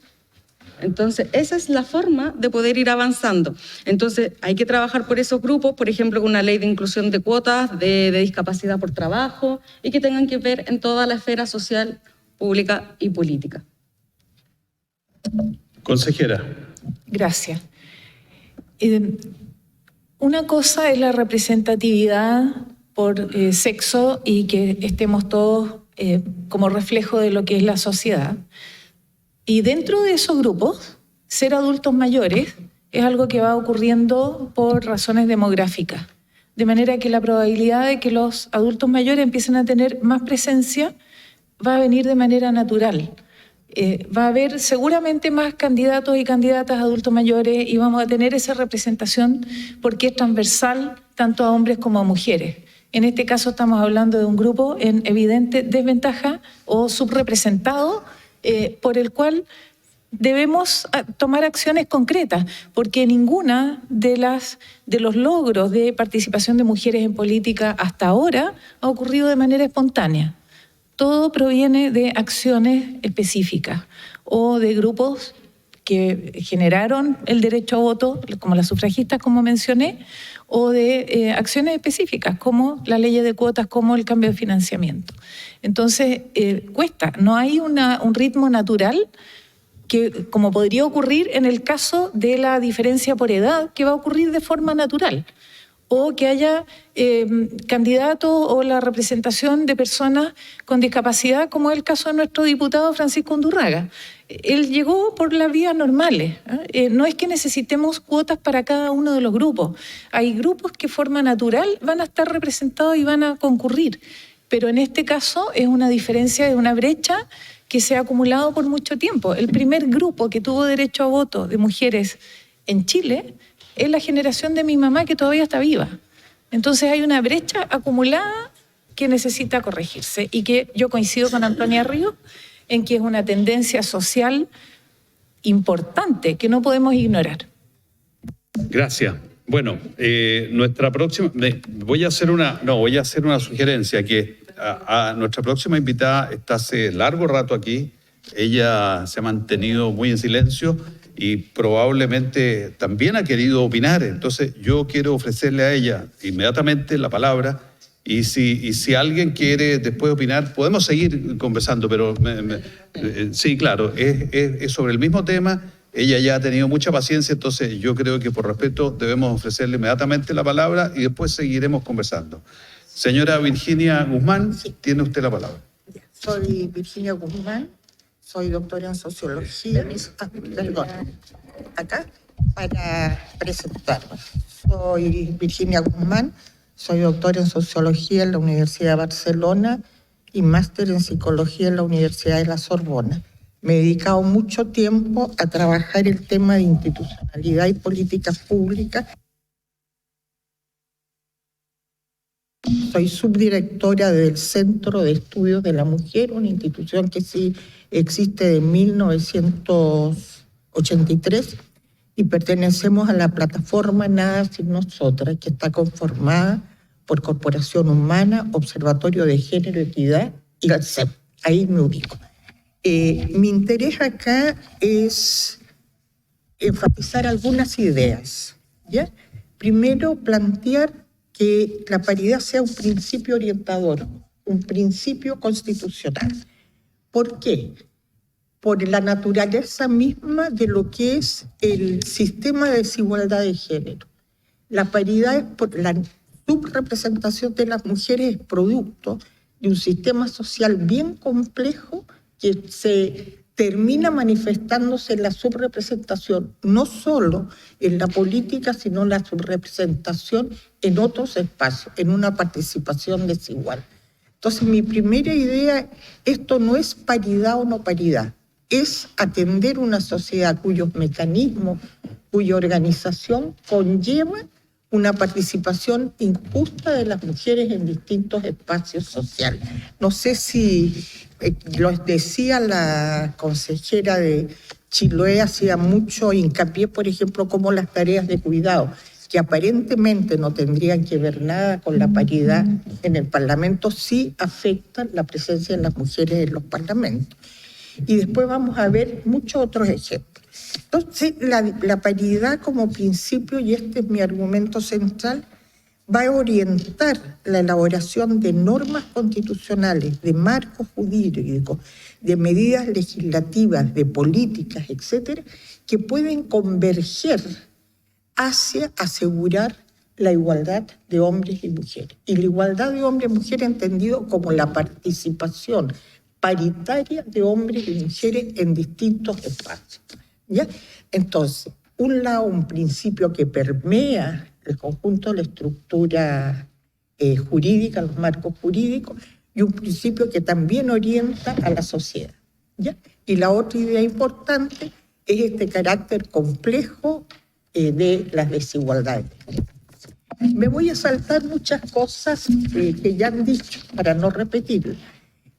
Entonces, esa es la forma de poder ir avanzando. Entonces, hay que trabajar por esos grupos, por ejemplo, con una ley de inclusión de cuotas de discapacidad por trabajo, y que tengan que ver en toda la esfera social, pública y política. Consejera. Gracias. Una cosa es la representatividad por sexo y que estemos todos como reflejo de lo que es la sociedad. Y dentro de esos grupos, ser adultos mayores es algo que va ocurriendo por razones demográficas. De manera que la probabilidad de que los adultos mayores empiecen a tener más presencia va a venir de manera natural. Va a haber seguramente más candidatos y candidatas adultos mayores, y vamos a tener esa representación porque es transversal tanto a hombres como a mujeres. En este caso estamos hablando de un grupo en evidente desventaja o subrepresentado, por el cual debemos tomar acciones concretas, porque ninguna de los logros de participación de mujeres en política hasta ahora ha ocurrido de manera espontánea. Todo proviene de acciones específicas o de grupos que generaron el derecho a voto, como las sufragistas, como mencioné, o de acciones específicas, como la ley de cuotas, como el cambio de financiamiento. Entonces, cuesta, no hay un ritmo natural que, como podría ocurrir en el caso de la diferencia por edad, que va a ocurrir de forma natural, o que haya candidatos o la representación de personas con discapacidad, como es el caso de nuestro diputado Francisco Undurraga. Él llegó por las vías normales. No es que necesitemos cuotas para cada uno de los grupos. Hay grupos que de forma natural van a estar representados y van a concurrir. Pero en este caso es una diferencia, es una brecha que se ha acumulado por mucho tiempo. El primer grupo que tuvo derecho a voto de mujeres en Chile es la generación de mi mamá, que todavía está viva. Entonces hay una brecha acumulada que necesita corregirse, y que yo coincido con Antonia Ríos en que es una tendencia social importante que no podemos ignorar. Gracias. Bueno, nuestra próxima... Voy a hacer una sugerencia, que a nuestra próxima invitada está hace largo rato aquí. Ella se ha mantenido muy en silencio y probablemente también ha querido opinar. Entonces yo quiero ofrecerle a ella inmediatamente la palabra, y si alguien quiere después opinar, podemos seguir conversando, pero sí, claro, es sobre el mismo tema. Ella ya ha tenido mucha paciencia, entonces yo creo que por respeto debemos ofrecerle inmediatamente la palabra y después seguiremos conversando. Señora Virginia Guzmán, sí, tiene usted la palabra. Soy Virginia Guzmán, soy doctora en sociología. Perdón, acá para presentarme. Soy Virginia Guzmán, soy doctora en sociología en la Universidad de Barcelona y máster en psicología en la Universidad de la Sorbona. Me he dedicado mucho tiempo a trabajar el tema de institucionalidad y políticas públicas. Soy subdirectora del Centro de Estudios de la Mujer, una institución que sí existe de 1983, y pertenecemos a la plataforma Nada Sin Nosotras, que está conformada por Corporación Humana, Observatorio de Género y Equidad y el CEP. Ahí me ubico. Mi interés acá es enfatizar algunas ideas, ¿ya? Primero, plantear que la paridad sea un principio orientador, un principio constitucional. ¿Por qué? Por la naturaleza misma de lo que es el sistema de desigualdad de género. La paridad es por la subrepresentación de las mujeres es producto de un sistema social bien complejo que se termina manifestándose en la subrepresentación, no solo en la política, sino en la subrepresentación en otros espacios, en una participación desigual. Entonces, mi primera idea, esto no es paridad o no paridad, es atender una sociedad cuyos mecanismos, cuya organización conlleva una participación injusta de las mujeres en distintos espacios sociales. No sé si lo decía la consejera de Chiloé, hacía mucho hincapié, por ejemplo, como las tareas de cuidado, que aparentemente no tendrían que ver nada con la paridad en el Parlamento, sí afectan la presencia de las mujeres en los parlamentos. Y después vamos a ver muchos otros ejemplos. Entonces, la paridad como principio, y este es mi argumento central, va a orientar la elaboración de normas constitucionales, de marcos jurídicos, de medidas legislativas, de políticas, etcétera, que pueden converger hacia asegurar la igualdad de hombres y mujeres. Y la igualdad de hombres y mujeres entendido como la participación paritaria de hombres y mujeres en distintos espacios. ¿Ya? Entonces, un principio que permea el conjunto de la estructura jurídica, los marcos jurídicos, y un principio que también orienta a la sociedad. ¿Ya? Y la otra idea importante es este carácter complejo de las desigualdades. Me voy a saltar muchas cosas que ya han dicho para no repetirlas,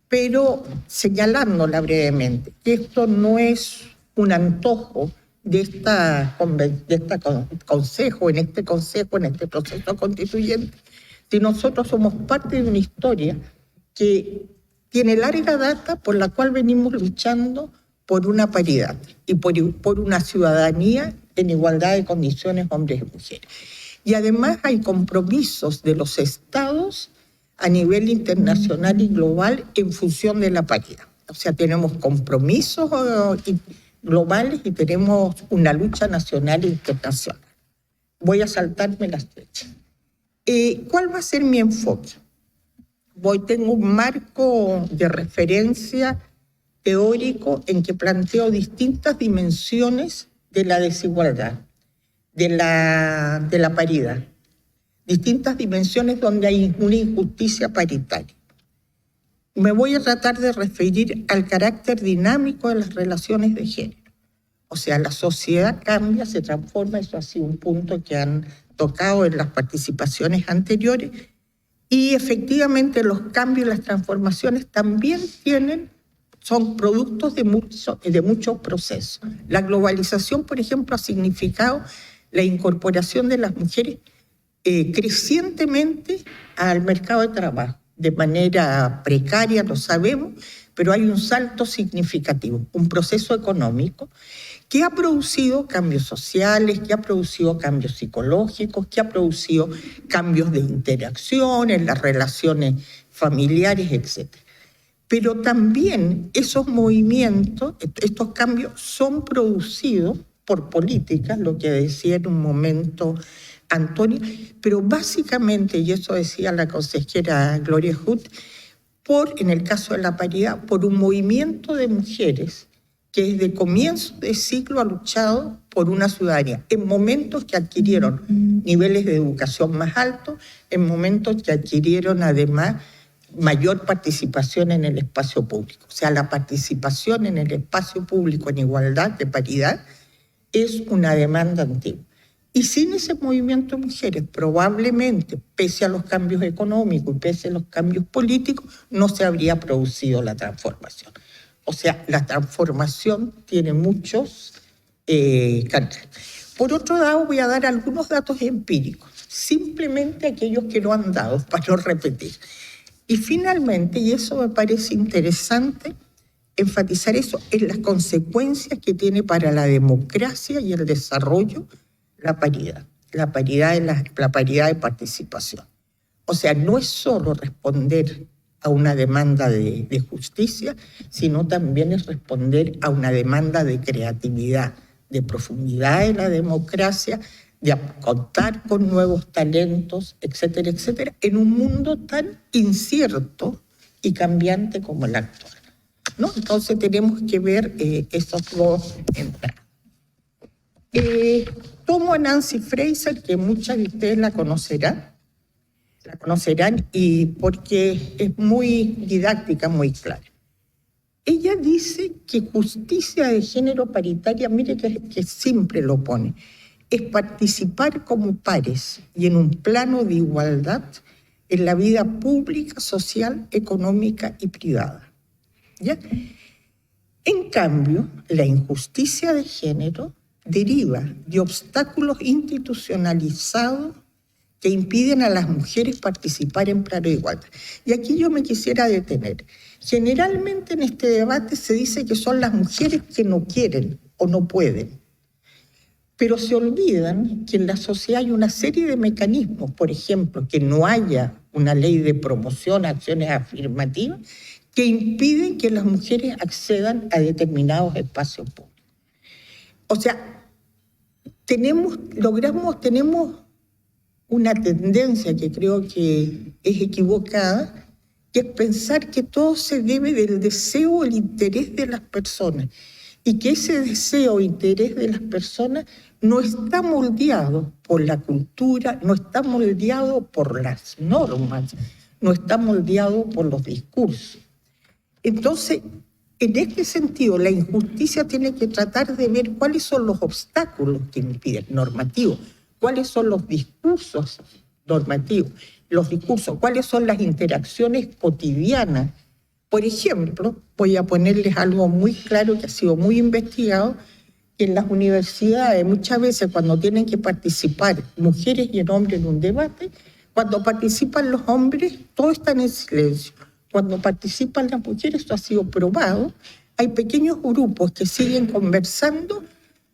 pero señalándola brevemente, que esto no es un antojo de este consejo, en este proceso constituyente, si nosotros somos parte de una historia que tiene larga data por la cual venimos luchando por una paridad y por una ciudadanía en igualdad de condiciones hombres y mujeres. Y además hay compromisos de los estados a nivel internacional y global en función de la paridad. O sea, tenemos compromisos globales y tenemos una lucha nacional e internacional. Voy a saltarme las flechas. ¿Cuál va a ser mi enfoque? Tengo un marco de referencia teórico en que planteo distintas dimensiones de la desigualdad, de la paridad, distintas dimensiones donde hay una injusticia paritaria. Me voy a tratar de referir al carácter dinámico de las relaciones de género. O sea, la sociedad cambia, se transforma, eso ha sido un punto que han tocado en las participaciones anteriores, y efectivamente los cambios y las transformaciones también son productos de muchos procesos. La globalización, por ejemplo, ha significado la incorporación de las mujeres crecientemente al mercado de trabajo, de manera precaria, lo sabemos, pero hay un salto significativo, un proceso económico que ha producido cambios sociales, que ha producido cambios psicológicos, que ha producido cambios de interacción en las relaciones familiares, etc. Pero también esos movimientos, estos cambios son producidos por políticas, lo que decía en un momento Antonio, pero básicamente, y eso decía la consejera Gloria Huth, en el caso de la paridad, por un movimiento de mujeres que desde comienzo de siglo ha luchado por una ciudadanía, en momentos que adquirieron niveles de educación más altos, en momentos que adquirieron además mayor participación en el espacio público. O sea, la participación en el espacio público en igualdad de paridad es una demanda antigua. Y sin ese movimiento de mujeres, probablemente, pese a los cambios económicos y pese a los cambios políticos, no se habría producido la transformación. O sea, la transformación tiene muchos canales. Por otro lado, voy a dar algunos datos empíricos, simplemente aquellos que no han dado, para no repetir. Y finalmente, y eso me parece interesante, enfatizar eso, en las consecuencias que tiene para la democracia y el desarrollo la paridad de participación. O sea, no es solo responder a una demanda de justicia, sino también es responder a una demanda de creatividad, de profundidad de la democracia, de contar con nuevos talentos, etcétera, etcétera, en un mundo tan incierto y cambiante como el actual, ¿no? Entonces tenemos que ver esos dos entradas. Tomo a Nancy Fraser, que muchas de ustedes la conocerán, y porque es muy didáctica, muy clara. Ella dice que justicia de género paritaria, mire que siempre lo pone, es participar como pares y en un plano de igualdad en la vida pública, social, económica y privada. ¿Ya? En cambio, la injusticia de género deriva de obstáculos institucionalizados que impiden a las mujeres participar en plano de igualdad. Y aquí yo me quisiera detener. Generalmente en este debate se dice que son las mujeres que no quieren o no pueden, pero se olvidan que en la sociedad hay una serie de mecanismos, por ejemplo, que no haya una ley de promoción, acciones afirmativas, que impiden que las mujeres accedan a determinados espacios públicos. O sea, tenemos una tendencia que creo que es equivocada, que es pensar que todo se debe del deseo o el interés de las personas, y que ese deseo o interés de las personas no está moldeado por la cultura, no está moldeado por las normas, no está moldeado por los discursos. Entonces, en este sentido, la injusticia tiene que tratar de ver cuáles son los obstáculos que impiden, normativos, cuáles son los discursos normativos, cuáles son las interacciones cotidianas. Por ejemplo, voy a ponerles algo muy claro que ha sido muy investigado, que en las universidades muchas veces cuando tienen que participar mujeres y hombres en un debate, cuando participan los hombres, todos están en silencio. Cuando participan las mujeres, esto ha sido probado, hay pequeños grupos que siguen conversando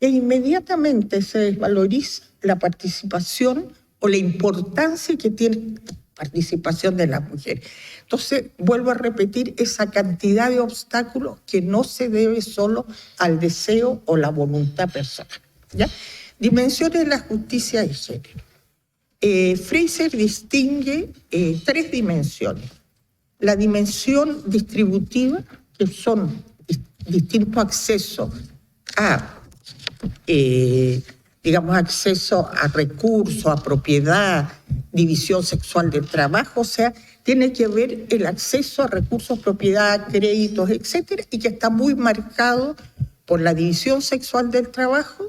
e inmediatamente se desvaloriza la participación o la importancia que tiene la participación de las mujeres. Entonces, vuelvo a repetir, esa cantidad de obstáculos que no se debe solo al deseo o la voluntad personal, ¿ya? Dimensiones de la justicia de género. Fraser distingue 3 dimensiones. La dimensión distributiva, que son distintos accesos a, acceso a recursos, a propiedad, división sexual del trabajo, o sea, tiene que ver el acceso a recursos, propiedad, créditos, etcétera, y que está muy marcado por la división sexual del trabajo,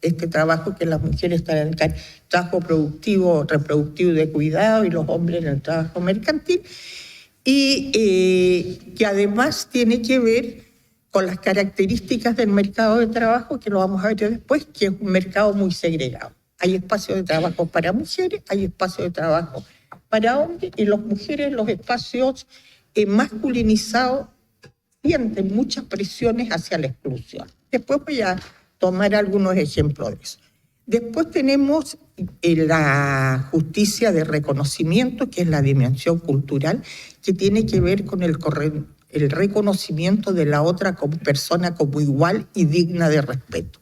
este trabajo que las mujeres están en el trabajo productivo, reproductivo de cuidado y los hombres en el trabajo mercantil, y que además tiene que ver con las características del mercado de trabajo, que lo vamos a ver después, que es un mercado muy segregado. Hay espacios de trabajo para mujeres, hay espacios de trabajo para hombres, y las mujeres en los espacios masculinizados sienten muchas presiones hacia la exclusión. Después voy a tomar algunos ejemplos de eso. Después tenemos la justicia de reconocimiento, que es la dimensión cultural, que tiene que ver con el reconocimiento de la otra como persona como igual y digna de respeto.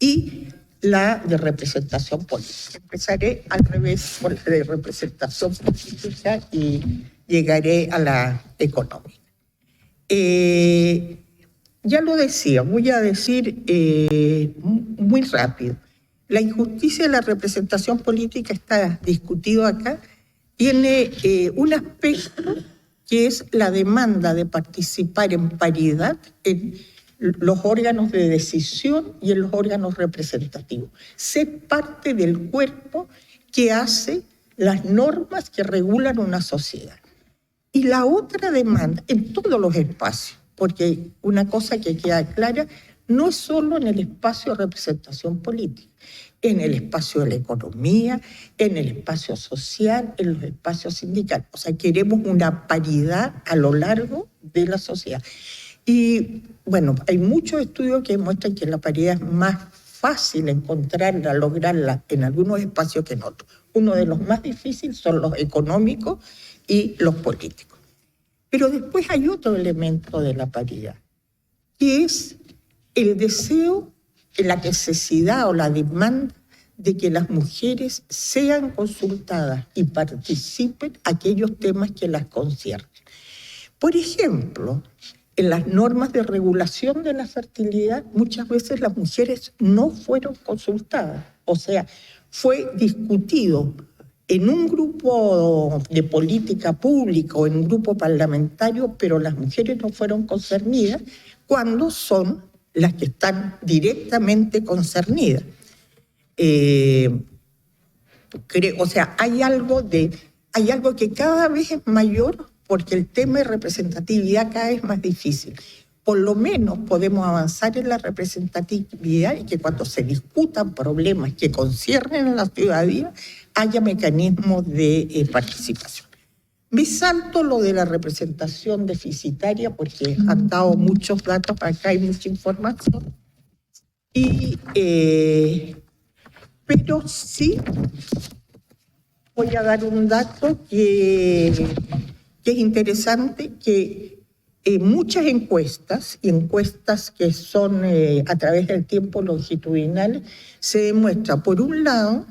Y la de representación política. Empezaré al revés por la de representación política y llegaré a la económica. Ya lo decía, voy a decir muy rápido. La injusticia de la representación política está discutido acá. Tiene un aspecto que es la demanda de participar en paridad en los órganos de decisión y en los órganos representativos. Ser parte del cuerpo que hace las normas que regulan una sociedad. Y la otra demanda, en todos los espacios, porque una cosa que queda clara, no es solo en el espacio de representación política, en el espacio de la economía, en el espacio social, en los espacios sindicales. O sea, queremos una paridad a lo largo de la sociedad. Y bueno, hay muchos estudios que demuestran que la paridad es más fácil encontrarla, lograrla en algunos espacios que en otros. Uno de los más difíciles son los económicos y los políticos. Pero después hay otro elemento de la paridad, que es el deseo, la necesidad o la demanda de que las mujeres sean consultadas y participen en aquellos temas que las conciernen. Por ejemplo, en las normas de regulación de la fertilidad, muchas veces las mujeres no fueron consultadas. O sea, fue discutido en un grupo de política pública o en un grupo parlamentario, pero las mujeres no fueron concernidas cuando son las que están directamente concernidas. O sea, hay algo que cada vez es mayor porque el tema de representatividad cada vez es más difícil. Por lo menos podemos avanzar en la representatividad y que cuando se discutan problemas que conciernen a la ciudadanía haya mecanismos de participación. Me salto lo de la representación deficitaria porque han dado muchos datos, acá hay mucha información. Pero sí voy a dar un dato que es interesante, que muchas encuestas, y encuestas que son a través del tiempo longitudinales, se demuestra, por un lado,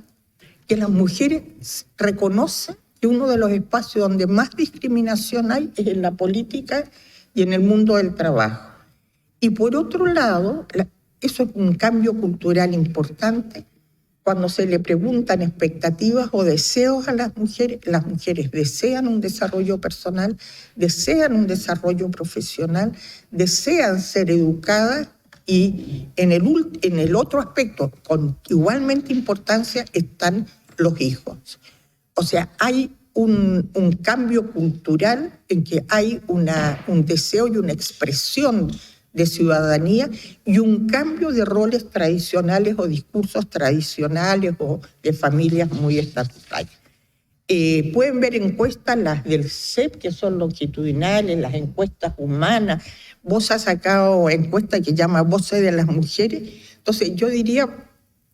que las mujeres reconocen que uno de los espacios donde más discriminación hay es en la política y en el mundo del trabajo. Y por otro lado, eso es un cambio cultural importante. Cuando se le preguntan expectativas o deseos a las mujeres desean un desarrollo personal, desean un desarrollo profesional, desean ser educadas y en el otro aspecto, con igualmente importancia, están los hijos. O sea, hay un cambio cultural en que hay un deseo y una expresión de ciudadanía y un cambio de roles tradicionales o discursos tradicionales o de familias muy estatutarias. Pueden ver encuestas, las del CEP, que son longitudinales, las encuestas humanas. Vos has sacado encuestas que llama Voces de las Mujeres. Entonces yo diría,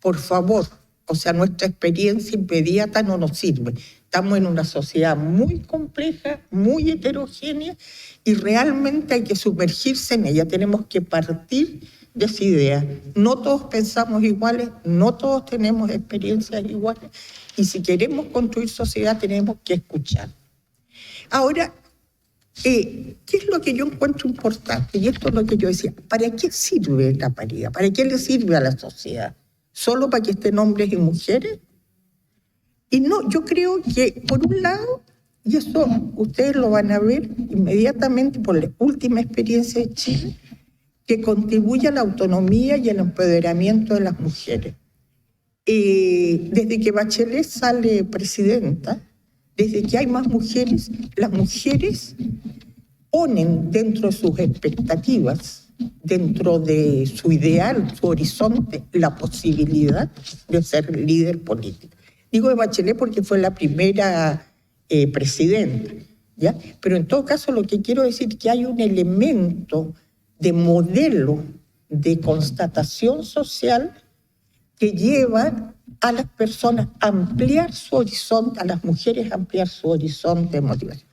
por favor, o sea, nuestra experiencia inmediata no nos sirve. Estamos en una sociedad muy compleja, muy heterogénea, y realmente hay que sumergirse en ella. Tenemos que partir de esa idea. No todos pensamos iguales, no todos tenemos experiencias iguales, y si queremos construir sociedad tenemos que escuchar. Ahora, ¿qué es lo que yo encuentro importante? Y esto es lo que yo decía, ¿para qué sirve la paridad? ¿Para qué le sirve a la sociedad? ¿Solo para que estén hombres y mujeres? Y no, yo creo que por un lado, y eso ustedes lo van a ver inmediatamente por la última experiencia de Chile, que contribuye a la autonomía y al empoderamiento de las mujeres. Desde que Bachelet sale presidenta, desde que hay más mujeres, las mujeres ponen dentro de sus expectativas, dentro de su ideal, su horizonte, la posibilidad de ser líder político. Digo de Bachelet porque fue la primera presidenta, ¿ya? Pero en todo caso lo que quiero decir es que hay un elemento de modelo de constatación social que lleva a las personas a ampliar su horizonte, a las mujeres a ampliar su horizonte de motivación.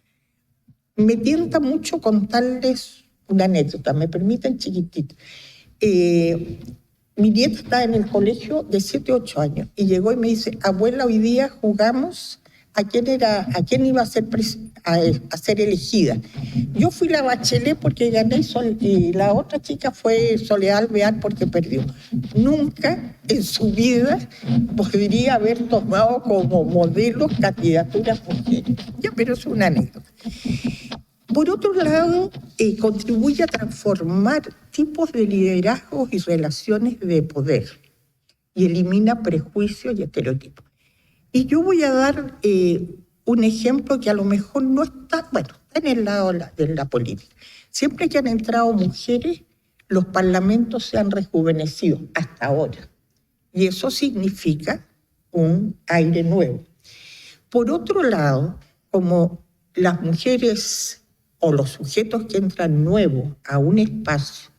Me tienta mucho contarles una anécdota, me permiten, chiquitita. Mi nieta está en el colegio de 7 u 8 años y llegó y me dice, abuela, hoy día jugamos a quién iba a ser elegida. Yo fui la Bachelet porque gané y la otra chica fue Soledad Alvear porque perdió. Nunca en su vida podría haber tomado como modelo candidaturas mujeres. Ya, pero es una anécdota. Por otro lado, contribuye a transformar tipos de liderazgos y relaciones de poder y elimina prejuicios y estereotipos. Y yo voy a dar un ejemplo que a lo mejor no está, está en el lado de la política. Siempre que han entrado mujeres, los parlamentos se han rejuvenecido hasta ahora. Y eso significa un aire nuevo. Por otro lado, como las mujeres o los sujetos que entran nuevos a un espacio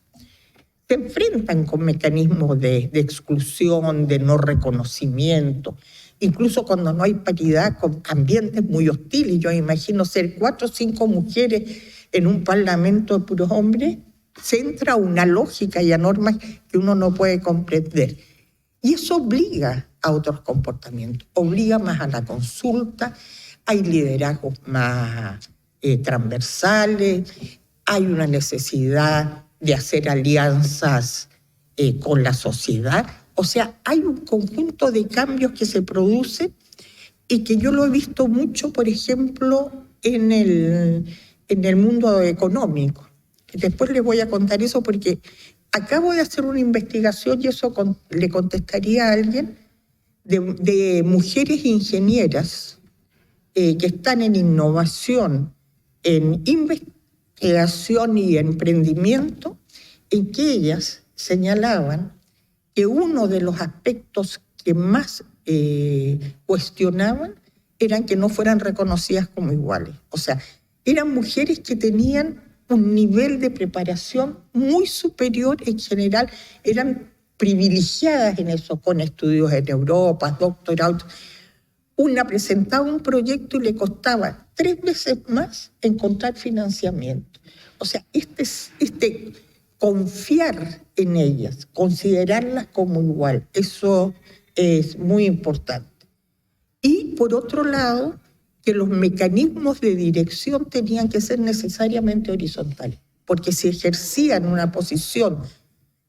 se enfrentan con mecanismos de exclusión, de no reconocimiento, incluso cuando no hay paridad, con ambientes muy hostiles. Yo imagino ser 4 o 5 mujeres en un parlamento de puros hombres, se entra a una lógica y a normas que uno no puede comprender. Y eso obliga a otros comportamientos, obliga más a la consulta, hay liderazgos más transversales, hay una necesidad de hacer alianzas con la sociedad. O sea, hay un conjunto de cambios que se producen y que yo lo he visto mucho, por ejemplo, en el mundo económico. Después les voy a contar eso porque acabo de hacer una investigación y eso le contestaría a alguien de mujeres ingenieras que están en innovación, en investigación y emprendimiento, en que ellas señalaban que uno de los aspectos que más cuestionaban eran que no fueran reconocidas como iguales. O sea, eran mujeres que tenían un nivel de preparación muy superior en general, eran privilegiadas en eso, con estudios en Europa, doctorados. Una presentaba un proyecto y le costaba 3 veces más encontrar financiamiento. O sea, confiar en ellas, considerarlas como igual, eso es muy importante. Y por otro lado, que los mecanismos de dirección tenían que ser necesariamente horizontales, porque si ejercían una posición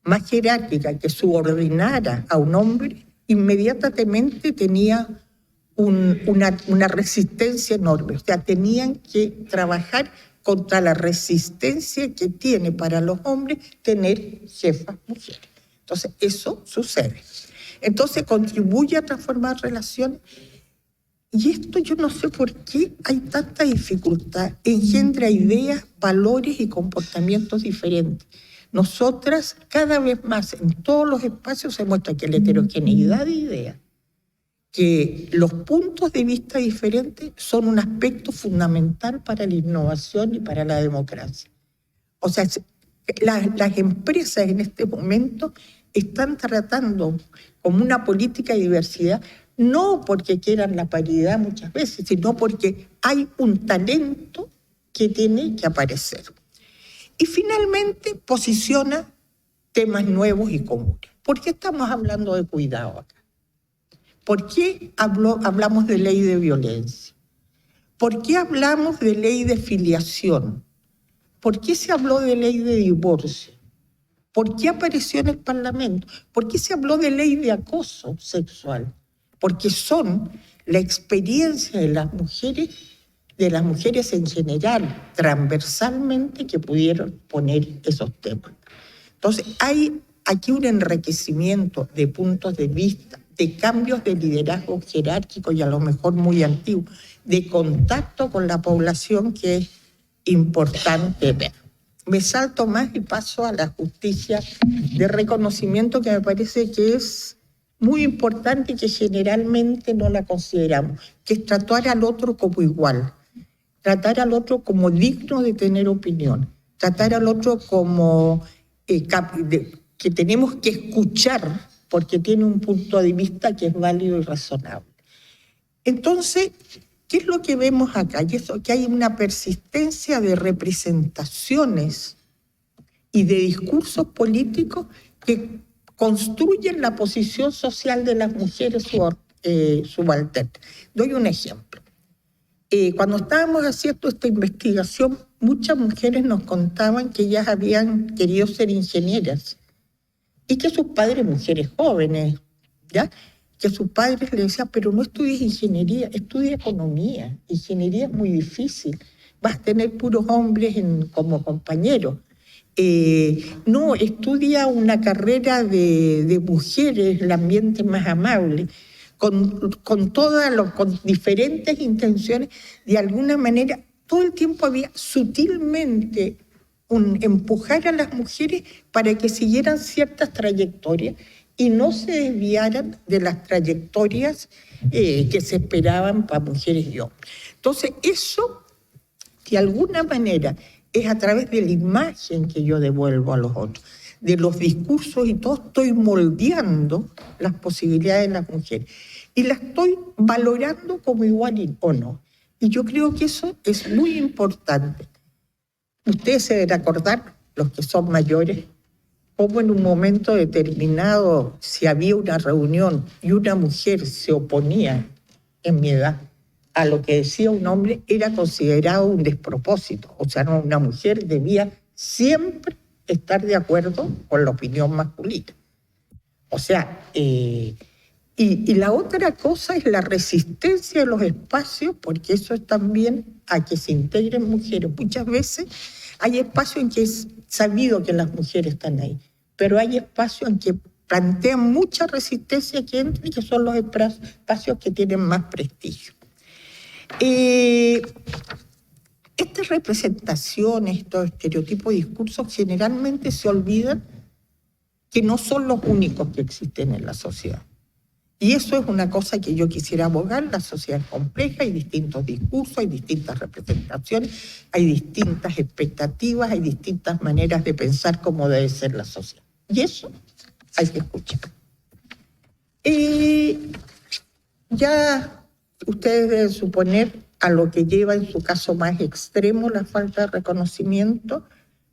más jerárquica que subordinara a un hombre, inmediatamente tenía una resistencia enorme. O sea, tenían que trabajar contra la resistencia que tiene para los hombres tener jefas mujeres. Entonces, eso sucede. Entonces, contribuye a transformar relaciones. Y esto yo no sé por qué hay tanta dificultad. Engendra ideas, valores y comportamientos diferentes. Nosotras, cada vez más, en todos los espacios se muestra que la heterogeneidad de ideas, que los puntos de vista diferentes son un aspecto fundamental para la innovación y para la democracia. O sea, las empresas en este momento están tratando como una política de diversidad, no porque quieran la paridad muchas veces, sino porque hay un talento que tiene que aparecer. Y finalmente posiciona temas nuevos y comunes. ¿Por qué estamos hablando de cuidado acá? ¿Por qué hablamos de ley de violencia? ¿Por qué hablamos de ley de filiación? ¿Por qué se habló de ley de divorcio? ¿Por qué apareció en el Parlamento? ¿Por qué se habló de ley de acoso sexual? Porque son la experiencia de las mujeres en general, transversalmente, que pudieron poner esos temas. Entonces, hay aquí un enriquecimiento de puntos de vista, de cambios de liderazgo jerárquico y a lo mejor muy antiguo, de contacto con la población que es importante ver. Me salto más y paso a la justicia de reconocimiento, que me parece que es muy importante y que generalmente no la consideramos, que es tratar al otro como igual, tratar al otro como digno de tener opinión, tratar al otro como que tenemos que escuchar porque tiene un punto de vista que es válido y razonable. Entonces, ¿qué es lo que vemos acá? Y eso, que hay una persistencia de representaciones y de discursos políticos que construyen la posición social de las mujeres subalternas. Doy un ejemplo. Cuando estábamos haciendo esta investigación, muchas mujeres nos contaban que ellas habían querido ser ingenieras y que sus padres, mujeres jóvenes, ¿ya?, que sus padres les decían, pero no estudies ingeniería, estudia economía. Ingeniería es muy difícil, vas a tener puros hombres como compañeros. No, estudia una carrera de mujeres, el ambiente más amable, con diferentes intenciones. De alguna manera, todo el tiempo había sutilmente empujar a las mujeres para que siguieran ciertas trayectorias y no se desviaran de las trayectorias que se esperaban para mujeres y hombres. Entonces, eso, de alguna manera, es a través de la imagen que yo devuelvo a los otros, de los discursos y todo, estoy moldeando las posibilidades de las mujeres y las estoy valorando como igual o no. Y yo creo que eso es muy importante. Ustedes se deben acordar, los que son mayores, cómo en un momento determinado, si había una reunión y una mujer se oponía, en mi edad, a lo que decía un hombre, era considerado un despropósito. O sea, una mujer debía siempre estar de acuerdo con la opinión masculina. O sea, y la otra cosa es la resistencia de los espacios, porque eso es también a que se integren mujeres. Muchas veces hay espacios en que es sabido que las mujeres están ahí, pero hay espacios en que plantean mucha resistencia que entran y que son los espacios que tienen más prestigio. Estas representaciones, estos estereotipos de discursos generalmente se olvidan que no son los únicos que existen en la sociedad. Y eso es una cosa que yo quisiera abogar. La sociedad es compleja, hay distintos discursos, hay distintas representaciones, hay distintas expectativas, hay distintas maneras de pensar cómo debe ser la sociedad. Y eso hay que escuchar. Ya ustedes deben suponer a lo que lleva en su caso más extremo la falta de reconocimiento.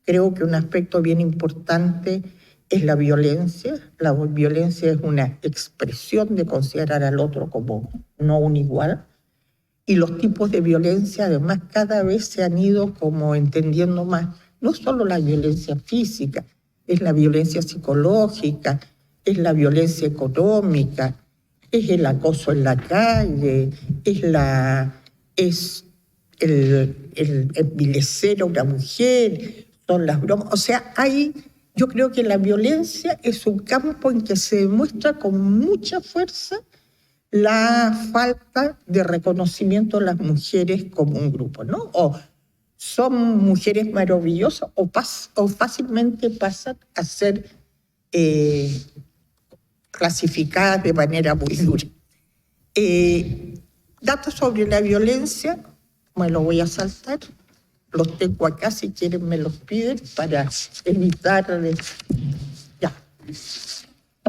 Creo que un aspecto bien importante es la violencia. La violencia es una expresión de considerar al otro como no un igual. Y los tipos de violencia, además, cada vez se han ido como entendiendo más. No solo la violencia física, es la violencia psicológica, es la violencia económica, es el acoso en la calle, es el envilecer a una mujer, son las bromas. O sea, yo creo que la violencia es un campo en que se demuestra con mucha fuerza la falta de reconocimiento de las mujeres como un grupo, ¿no? O son mujeres maravillosas o fácilmente pasan a ser clasificadas de manera muy dura. Datos sobre la violencia, me lo voy a saltar. Los tengo acá, si quieren me los piden para evitar... Ya.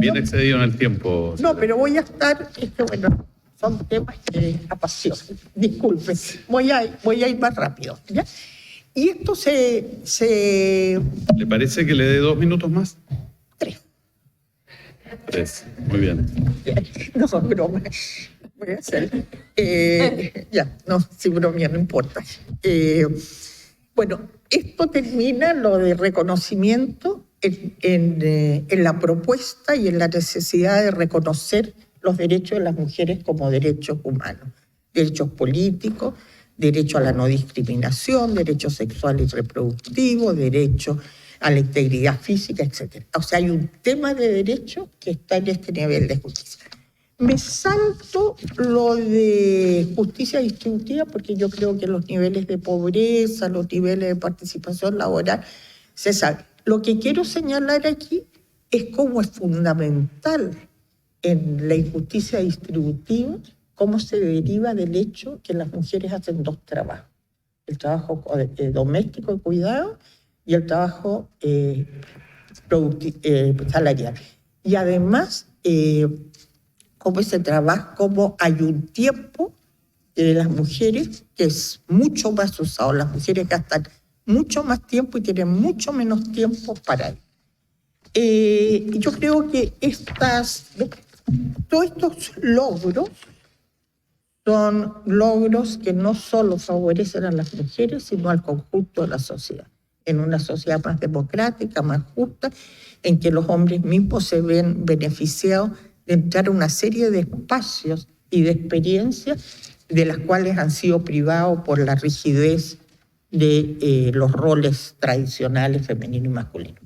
Bien excedido en el tiempo. No, pero voy a estar... bueno, son temas que apasionan. Disculpen, voy a ir más rápido, ¿ya? Y esto ¿Le parece que le dé 2 minutos más? 3. Muy bien. No, broma. Voy a hacer... ya, no, si bromea, no importa. Bueno, esto termina lo de reconocimiento en la propuesta y en la necesidad de reconocer los derechos de las mujeres como derechos humanos, derechos políticos, derecho a la no discriminación, derechos sexuales y reproductivos, derecho a la integridad física, etc. O sea, hay un tema de derechos que está en este nivel de justicia. Me salto lo de justicia distributiva porque yo creo que los niveles de pobreza, los niveles de participación laboral, se sabe. Lo que quiero señalar aquí es cómo es fundamental en la injusticia distributiva, cómo se deriva del hecho que las mujeres hacen 2 trabajos. El trabajo doméstico de cuidado y el trabajo salarial. Y además... como ese trabajo, como hay un tiempo de las mujeres que es mucho más usado. Las mujeres gastan mucho más tiempo y tienen mucho menos tiempo para ir. Yo creo que todos estos logros son logros que no solo favorecen a las mujeres, sino al conjunto de la sociedad. En una sociedad más democrática, más justa, en que los hombres mismos se ven beneficiados de entrar a una serie de espacios y de experiencias de las cuales han sido privados por la rigidez de los roles tradicionales femenino y masculino.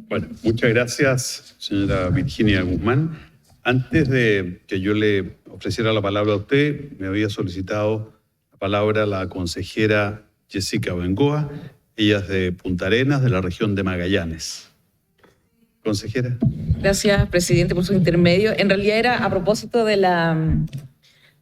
Bueno, muchas gracias, señora Virginia Guzmán. Antes de que yo le ofreciera la palabra a usted, me había solicitado la palabra la consejera Jessica Bengoa. Ella es de Punta Arenas, de la región de Magallanes. Consejera. Gracias, presidente, por su intermedio. En realidad era a propósito de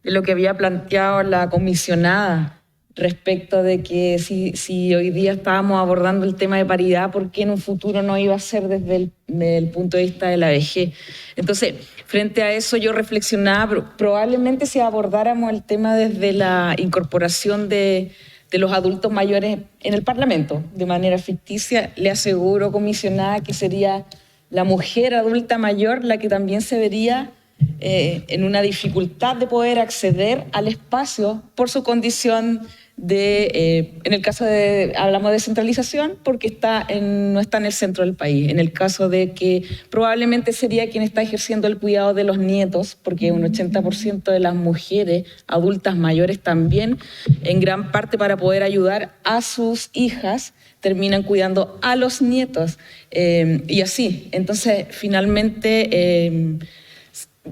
lo que había planteado la comisionada respecto de que si hoy día estábamos abordando el tema de paridad, ¿por qué en un futuro no iba a ser desde el punto de vista de la vejez? Entonces, frente a eso yo reflexionaba, probablemente si abordáramos el tema desde la incorporación de de los adultos mayores en el Parlamento. De manera ficticia, le aseguro, comisionada, que sería la mujer adulta mayor la que también se vería en una dificultad de poder acceder al espacio por su condición de, en el caso de, hablamos de centralización, porque no está en el centro del país. En el caso de que probablemente sería quien está ejerciendo el cuidado de los nietos, porque un 80% de las mujeres adultas mayores también, en gran parte para poder ayudar a sus hijas, terminan cuidando a los nietos, y así. Entonces, finalmente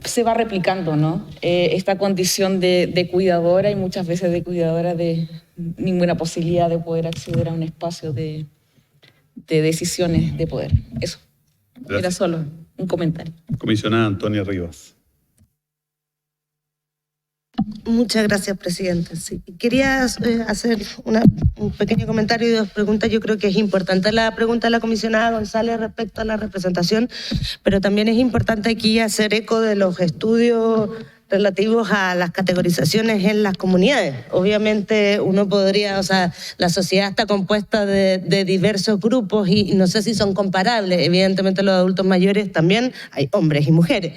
se va replicando, ¿no? Esta condición de cuidadora, y muchas veces de cuidadora de ninguna posibilidad de poder acceder a un espacio de decisiones de poder. Eso. Gracias. Era solo un comentario. Comisionada Antonia Rivas. Muchas gracias, presidente. Sí. Quería hacer un pequeño comentario y 2 preguntas. Yo creo que es importante la pregunta de la comisionada González respecto a la representación, pero también es importante aquí hacer eco de los estudios relativos a las categorizaciones en las comunidades. Obviamente uno podría, o sea, la sociedad está compuesta de diversos grupos y no sé si son comparables. Evidentemente los adultos mayores también hay hombres y mujeres.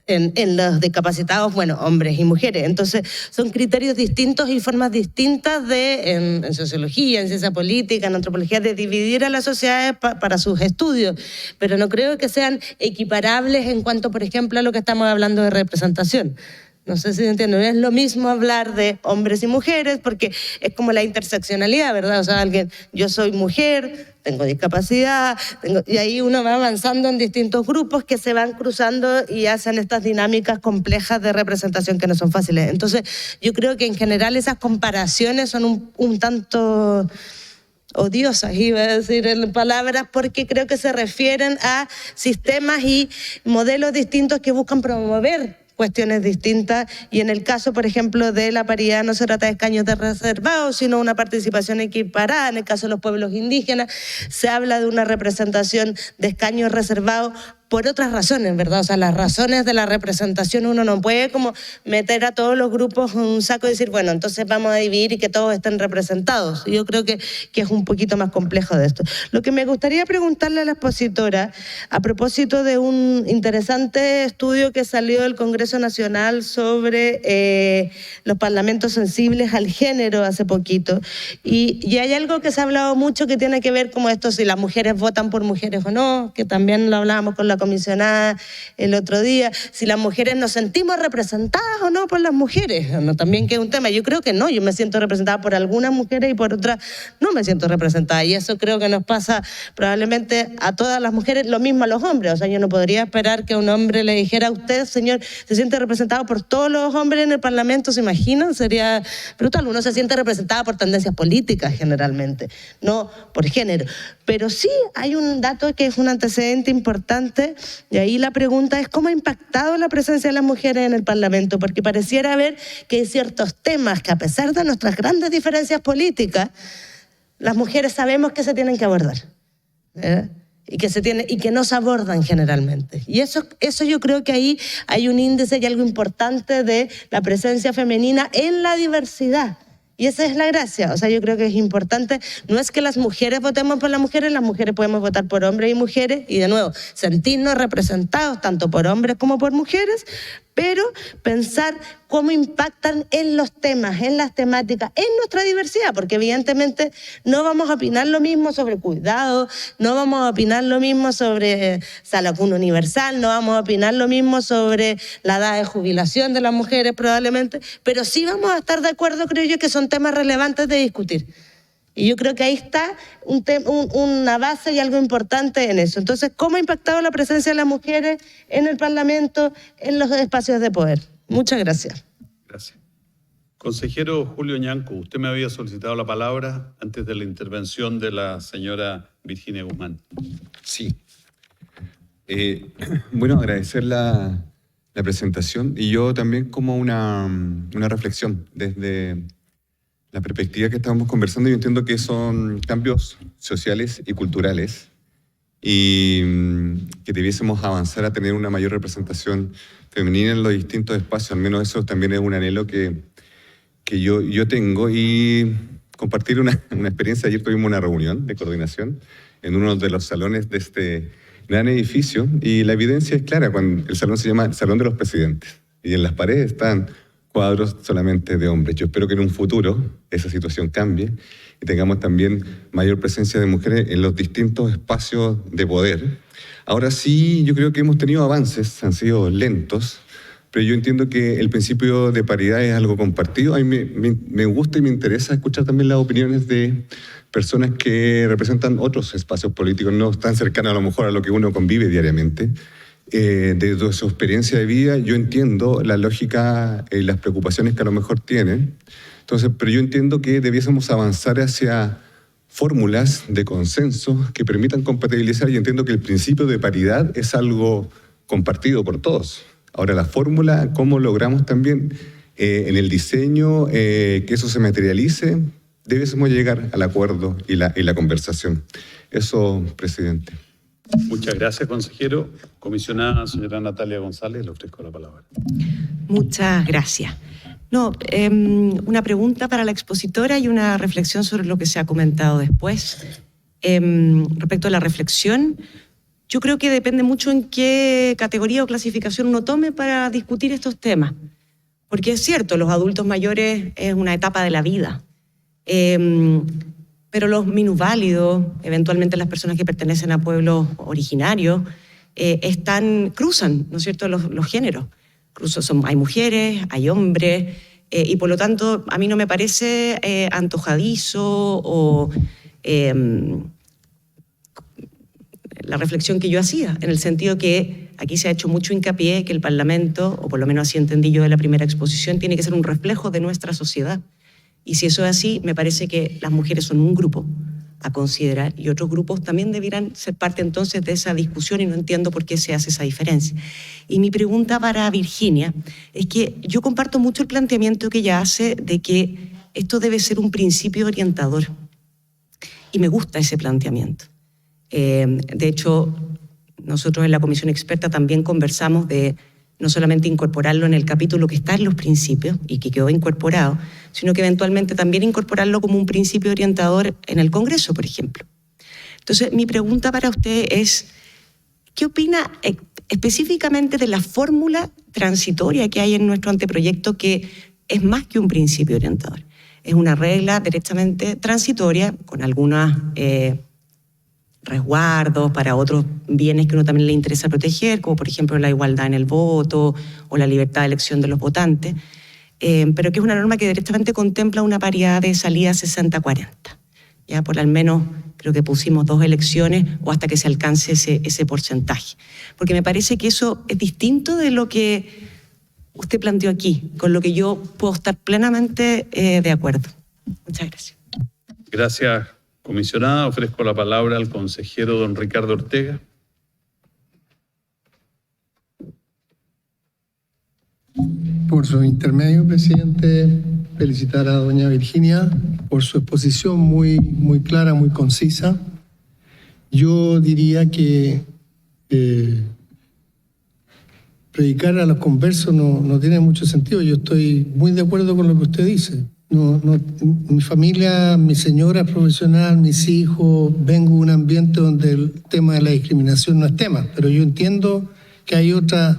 En los discapacitados, bueno, hombres y mujeres. Entonces, son criterios distintos y formas distintas en sociología, en ciencia política, en antropología, de dividir a las sociedades para sus estudios. Pero no creo que sean equiparables en cuanto, por ejemplo, a lo que estamos hablando de representación. No sé si entiendo, no es lo mismo hablar de hombres y mujeres, porque es como la interseccionalidad, ¿verdad? O sea, yo soy mujer, tengo discapacidad, y ahí uno va avanzando en distintos grupos que se van cruzando y hacen estas dinámicas complejas de representación que no son fáciles. Entonces, yo creo que en general esas comparaciones son un tanto odiosas, iba a decir en palabras, porque creo que se refieren a sistemas y modelos distintos que buscan promover cuestiones distintas, y en el caso, por ejemplo, de la paridad no se trata de escaños de reservados, sino una participación equiparada. En el caso de los pueblos indígenas se habla de una representación de escaños reservados por otras razones, ¿verdad? O sea, las razones de la representación uno no puede como meter a todos los grupos en un saco y decir, bueno, entonces vamos a dividir y que todos estén representados. Yo creo que es un poquito más complejo de esto. Lo que me gustaría preguntarle a la expositora, a propósito de un interesante estudio que salió del Congreso Nacional sobre los parlamentos sensibles al género hace poquito, y hay algo que se ha hablado mucho que tiene que ver como esto, si las mujeres votan por mujeres o no, que también lo hablábamos con la comisionada el otro día, si las mujeres nos sentimos representadas o no por las mujeres, no, también que es un tema. Yo creo que no, yo me siento representada por algunas mujeres y por otras no me siento representada, y eso creo que nos pasa probablemente a todas las mujeres, lo mismo a los hombres. O sea, yo no podría esperar que un hombre le dijera a usted, señor, se siente representado por todos los hombres en el Parlamento, ¿se imaginan? Sería brutal. Uno se siente representada por tendencias políticas generalmente, no por género. Pero sí hay un dato que es un antecedente importante, y ahí la pregunta es cómo ha impactado la presencia de las mujeres en el Parlamento, porque pareciera ver que hay ciertos temas que, a pesar de nuestras grandes diferencias políticas, las mujeres sabemos que se tienen que abordar, ¿verdad? Y que no se abordan generalmente. Y eso yo creo que ahí hay un índice y algo importante de la presencia femenina en la diversidad. Y esa es la gracia. O sea, yo creo que es importante. No es que las mujeres votemos por las mujeres podemos votar por hombres y mujeres, y de nuevo, sentirnos representados tanto por hombres como por mujeres, pero pensar cómo impactan en los temas, en las temáticas, en nuestra diversidad, porque evidentemente no vamos a opinar lo mismo sobre cuidado, no vamos a opinar lo mismo sobre la cuna universal, no vamos a opinar lo mismo sobre la edad de jubilación de las mujeres probablemente, pero sí vamos a estar de acuerdo, creo yo, que son temas relevantes de discutir. Y yo creo que ahí está una base y algo importante en eso. Entonces, ¿cómo ha impactado la presencia de las mujeres en el Parlamento, en los espacios de poder? Muchas gracias. Gracias. Consejero Julio Ñanco, usted me había solicitado la palabra antes de la intervención de la señora Virginia Guzmán. Sí. Bueno, agradecer la presentación, y yo también como una reflexión desde la perspectiva que estábamos conversando. Yo entiendo que son cambios sociales y culturales, y que debiésemos avanzar a tener una mayor representación femenina en los distintos espacios. Al menos eso también es un anhelo que yo tengo, y compartir una experiencia. Ayer tuvimos una reunión de coordinación en uno de los salones de este gran edificio y la evidencia es clara. Cuando el salón se llama el Salón de los Presidentes y en las paredes están cuadros solamente de hombres. Yo espero que en un futuro esa situación cambie y tengamos también mayor presencia de mujeres en los distintos espacios de poder. Ahora sí, yo creo que hemos tenido avances, han sido lentos, pero yo entiendo que el principio de paridad es algo compartido. A mí me gusta y me interesa escuchar también las opiniones de personas que representan otros espacios políticos, no tan cercanos a lo mejor a lo que uno convive diariamente. De su experiencia de vida, yo entiendo la lógica y las preocupaciones que a lo mejor tienen. Entonces, pero yo entiendo que debiésemos avanzar hacia fórmulas de consenso que permitan compatibilizar, y entiendo que el principio de paridad es algo compartido por todos. Ahora, la fórmula, cómo logramos también en el diseño que eso se materialice, debiésemos llegar al acuerdo y la conversación. Eso, presidente. Muchas gracias, consejero. Comisionada señora Natalia González, le ofrezco la palabra. Muchas gracias. No, una pregunta para la expositora y una reflexión sobre lo que se ha comentado después. Respecto a la reflexión, yo creo que depende mucho en qué categoría o clasificación uno tome para discutir estos temas. Porque es cierto, los adultos mayores es una etapa de la vida. Pero los minusválidos, eventualmente las personas que pertenecen a pueblos originarios, cruzan, ¿no es cierto?, los géneros. Hay mujeres, hay hombres, y por lo tanto a mí no me parece antojadizo o la reflexión que yo hacía, en el sentido que aquí se ha hecho mucho hincapié que el Parlamento, o por lo menos así entendí yo de la primera exposición, tiene que ser un reflejo de nuestra sociedad. Y si eso es así, me parece que las mujeres son un grupo a considerar y otros grupos también debieran ser parte entonces de esa discusión, y no entiendo por qué se hace esa diferencia. Y mi pregunta para Virginia es que yo comparto mucho el planteamiento que ella hace de que esto debe ser un principio orientador. Y me gusta ese planteamiento. De hecho, nosotros en la Comisión Experta también conversamos de no solamente incorporarlo en el capítulo que está en los principios y que quedó incorporado, sino que eventualmente también incorporarlo como un principio orientador en el Congreso, por ejemplo. Entonces, mi pregunta para usted es, ¿qué opina específicamente de la fórmula transitoria que hay en nuestro anteproyecto, que es más que un principio orientador? Es una regla derechamente transitoria con algunos resguardos para otros bienes que uno también le interesa proteger, como por ejemplo la igualdad en el voto o la libertad de elección de los votantes, pero que es una norma que directamente contempla una paridad de salida 60-40. Ya por al menos creo que pusimos 2 elecciones o hasta que se alcance ese porcentaje. Porque me parece que eso es distinto de lo que usted planteó aquí, con lo que yo puedo estar plenamente de acuerdo. Muchas gracias. Gracias, comisionada. Ofrezco la palabra al consejero don Ricardo Ortega. Por su intermedio, presidente, felicitar a doña Virginia por su exposición muy clara, muy concisa. Yo diría que predicar a los conversos no tiene mucho sentido. Yo estoy muy de acuerdo con lo que usted dice. Mi familia, mi señora es profesional, mis hijos, vengo de un ambiente donde el tema de la discriminación no es tema, pero yo entiendo que hay otros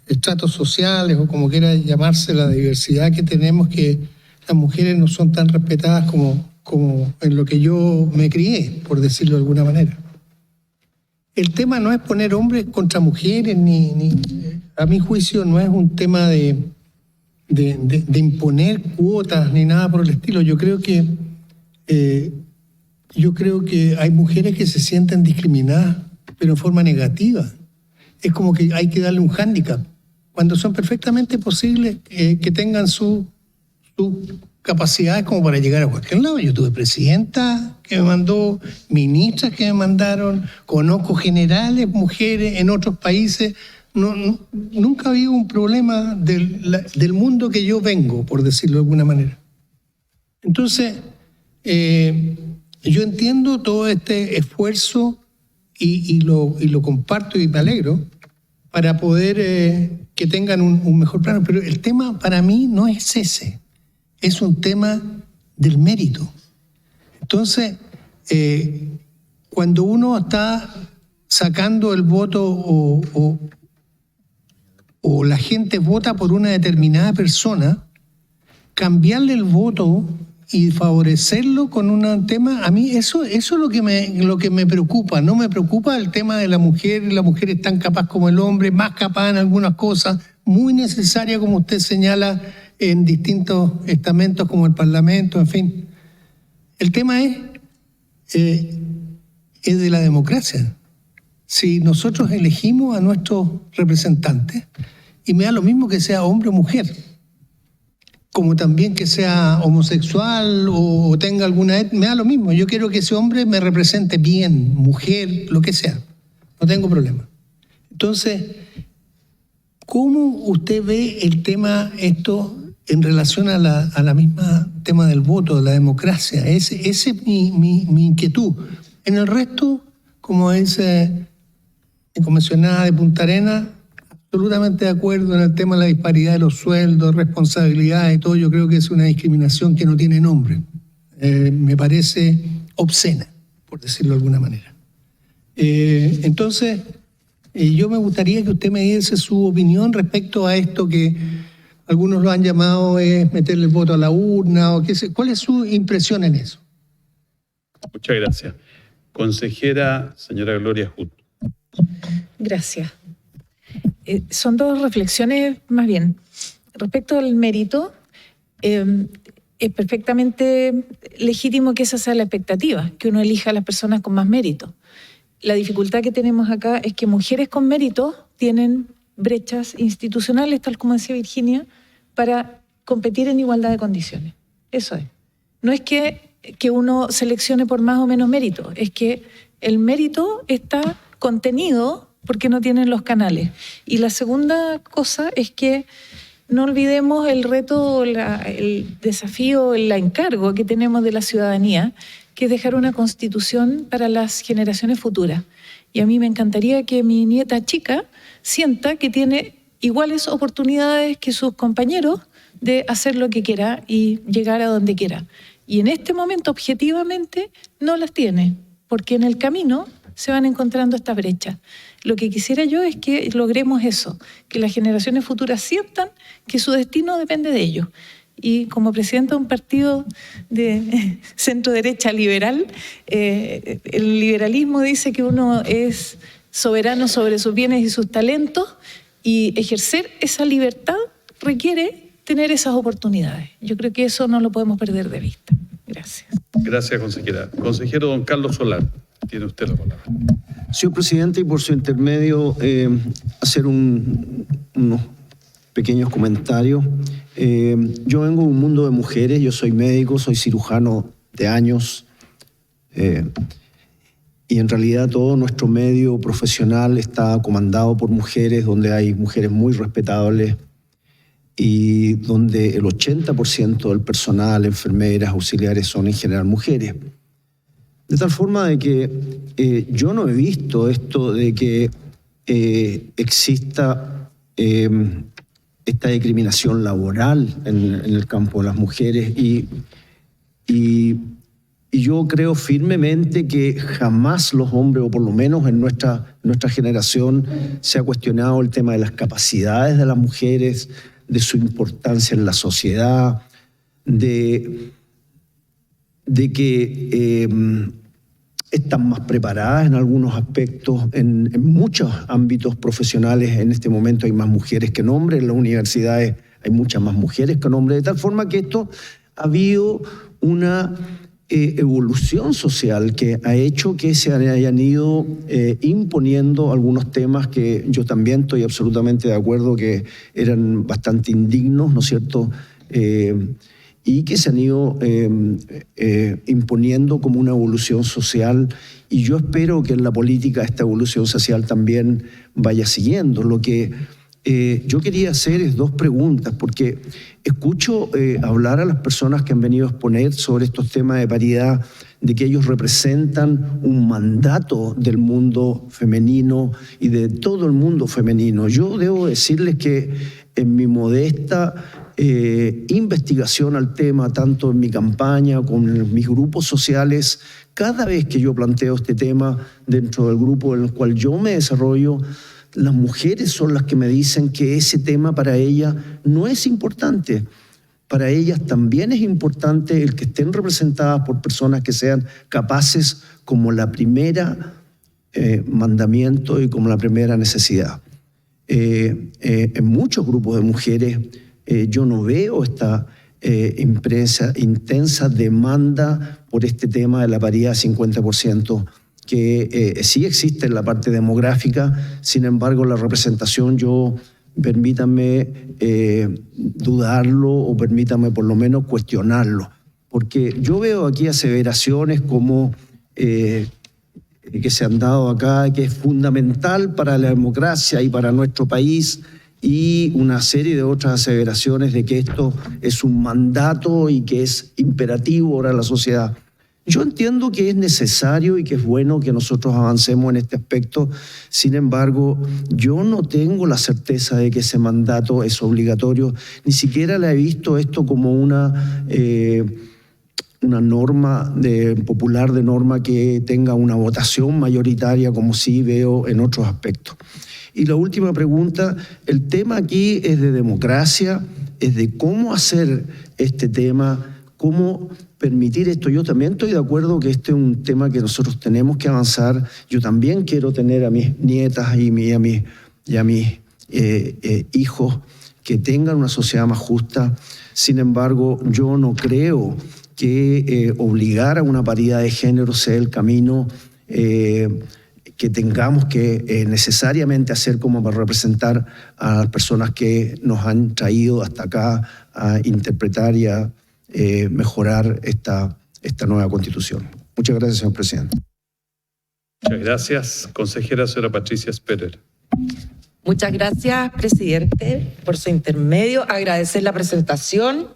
estratos sociales, o como quiera llamarse, la diversidad que tenemos, que las mujeres no son tan respetadas como en lo que yo me crié, por decirlo de alguna manera. El tema no es poner hombres contra mujeres, a mi juicio no es un tema de imponer cuotas ni nada por el estilo. Yo creo que hay mujeres que se sienten discriminadas, pero en forma negativa. Es como que hay que darle un hándicap, cuando son perfectamente posibles que tengan sus capacidades como para llegar a cualquier lado. Yo tuve presidenta que me mandó, ministras que me mandaron, conozco generales, mujeres en otros países. Nunca ha habido un problema del mundo que yo vengo, por decirlo de alguna manera. Entonces, yo entiendo todo este esfuerzo y lo comparto y me alegro para poder que tengan un mejor plano. Pero el tema para mí no es ese, es un tema del mérito. Entonces, cuando uno está sacando el voto o la gente vota por una determinada persona, cambiarle el voto y favorecerlo con un tema, a mí eso es lo que me preocupa. No me preocupa el tema de la mujer es tan capaz como el hombre, más capaz en algunas cosas, muy necesaria como usted señala en distintos estamentos como el Parlamento, en fin. El tema es de la democracia. Si nosotros elegimos a nuestros representantes, y me da lo mismo que sea hombre o mujer, como también que sea homosexual o tenga alguna me da lo mismo. Yo quiero que ese hombre me represente bien, mujer, lo que sea. No tengo problema. Entonces, ¿cómo usted ve el tema esto en relación a la misma tema del voto, de la democracia? Ese es mi inquietud. En el resto, como dice mi comisionada de Punta Arenas, absolutamente de acuerdo en el tema de la disparidad de los sueldos, responsabilidades y todo. Yo creo que es una discriminación que no tiene nombre. Me parece obscena, por decirlo de alguna manera. Entonces, yo me gustaría que usted me diese su opinión respecto a esto que algunos lo han llamado meterle el voto a la urna. ¿Cuál es su impresión en eso? Muchas gracias. Consejera, señora Gloria Hutt. Gracias. Son dos reflexiones más bien. Respecto al mérito, es perfectamente legítimo que esa sea la expectativa, que uno elija a las personas con más mérito. La dificultad que tenemos acá es que mujeres con mérito tienen brechas institucionales, tal como decía Virginia, para competir en igualdad de condiciones. Eso es. No es que uno seleccione por más o menos mérito, es que el mérito está contenido porque no tienen los canales. Y la segunda cosa es que no olvidemos el reto, el desafío, el encargo que tenemos de la ciudadanía, que es dejar una constitución para las generaciones futuras. Y a mí me encantaría que mi nieta chica sienta que tiene iguales oportunidades que sus compañeros de hacer lo que quiera y llegar a donde quiera. Y en este momento, objetivamente, no las tiene, porque en el camino se van encontrando estas brechas. Lo que quisiera yo es que logremos eso, que las generaciones futuras sientan que su destino depende de ellos. Y como presidenta de un partido de centro-derecha liberal, el liberalismo dice que uno es soberano sobre sus bienes y sus talentos, y ejercer esa libertad requiere tener esas oportunidades. Yo creo que eso no lo podemos perder de vista. Gracias. Gracias, consejera. Consejero don Carlos Solar, tiene usted la palabra. Señor presidente, y por su intermedio, hacer unos pequeños comentarios. Yo vengo de un mundo de mujeres, yo soy médico, soy cirujano de años, y en realidad todo nuestro medio profesional está comandado por mujeres, donde hay mujeres muy respetables y donde el 80% del personal, enfermeras, auxiliares, son en general mujeres. De tal forma de que yo no he visto esto de que exista esta discriminación laboral en el campo de las mujeres y yo creo firmemente que jamás los hombres, o por lo menos en nuestra generación, se ha cuestionado el tema de las capacidades de las mujeres, de su importancia en la sociedad, de que están más preparadas en algunos aspectos, en muchos ámbitos profesionales. En este momento hay más mujeres que hombres, en las universidades hay muchas más mujeres que hombres, de tal forma que esto ha habido una evolución social que ha hecho que se hayan ido imponiendo algunos temas que yo también estoy absolutamente de acuerdo que eran bastante indignos, ¿no es cierto?, y que se han ido imponiendo como una evolución social, y yo espero que en la política esta evolución social también vaya siguiendo. Lo que yo quería hacer es dos preguntas, porque escucho hablar a las personas que han venido a exponer sobre estos temas de paridad, de que ellos representan un mandato del mundo femenino y de todo el mundo femenino. Yo debo decirles que en mi modesta investigación al tema, tanto en mi campaña como en mis grupos sociales. Cada vez que yo planteo este tema dentro del grupo en el cual yo me desarrollo, las mujeres son las que me dicen que ese tema para ellas no es importante. Para ellas también es importante el que estén representadas por personas que sean capaces como la primera mandamiento y como la primera necesidad. En muchos grupos de mujeres yo no veo esta intensa demanda por este tema de la paridad 50%, que sí existe en la parte demográfica. Sin embargo, la representación, permítanme dudarlo o permítanme por lo menos cuestionarlo, porque yo veo aquí aseveraciones como que se han dado acá, que es fundamental para la democracia y para nuestro país, y una serie de otras aseveraciones de que esto es un mandato y que es imperativo para la sociedad. Yo entiendo que es necesario y que es bueno que nosotros avancemos en este aspecto. Sin embargo, yo no tengo la certeza de que ese mandato es obligatorio. Ni siquiera la he visto esto como una norma popular de norma que tenga una votación mayoritaria, como sí veo en otros aspectos. Y la última pregunta, el tema aquí es de democracia, es de cómo hacer este tema, cómo permitir esto. Yo también estoy de acuerdo que este es un tema que nosotros tenemos que avanzar. Yo también quiero tener a mis nietas y a mis hijos que tengan una sociedad más justa. Sin embargo, yo no creo que obligar a una paridad de género sea el camino que tengamos que necesariamente hacer como para representar a las personas que nos han traído hasta acá a interpretar y a mejorar esta nueva Constitución. Muchas gracias, señor presidente. Muchas gracias. Consejera, señora Patricia Sperer. Muchas gracias, presidente, por su intermedio. Agradecer la presentación,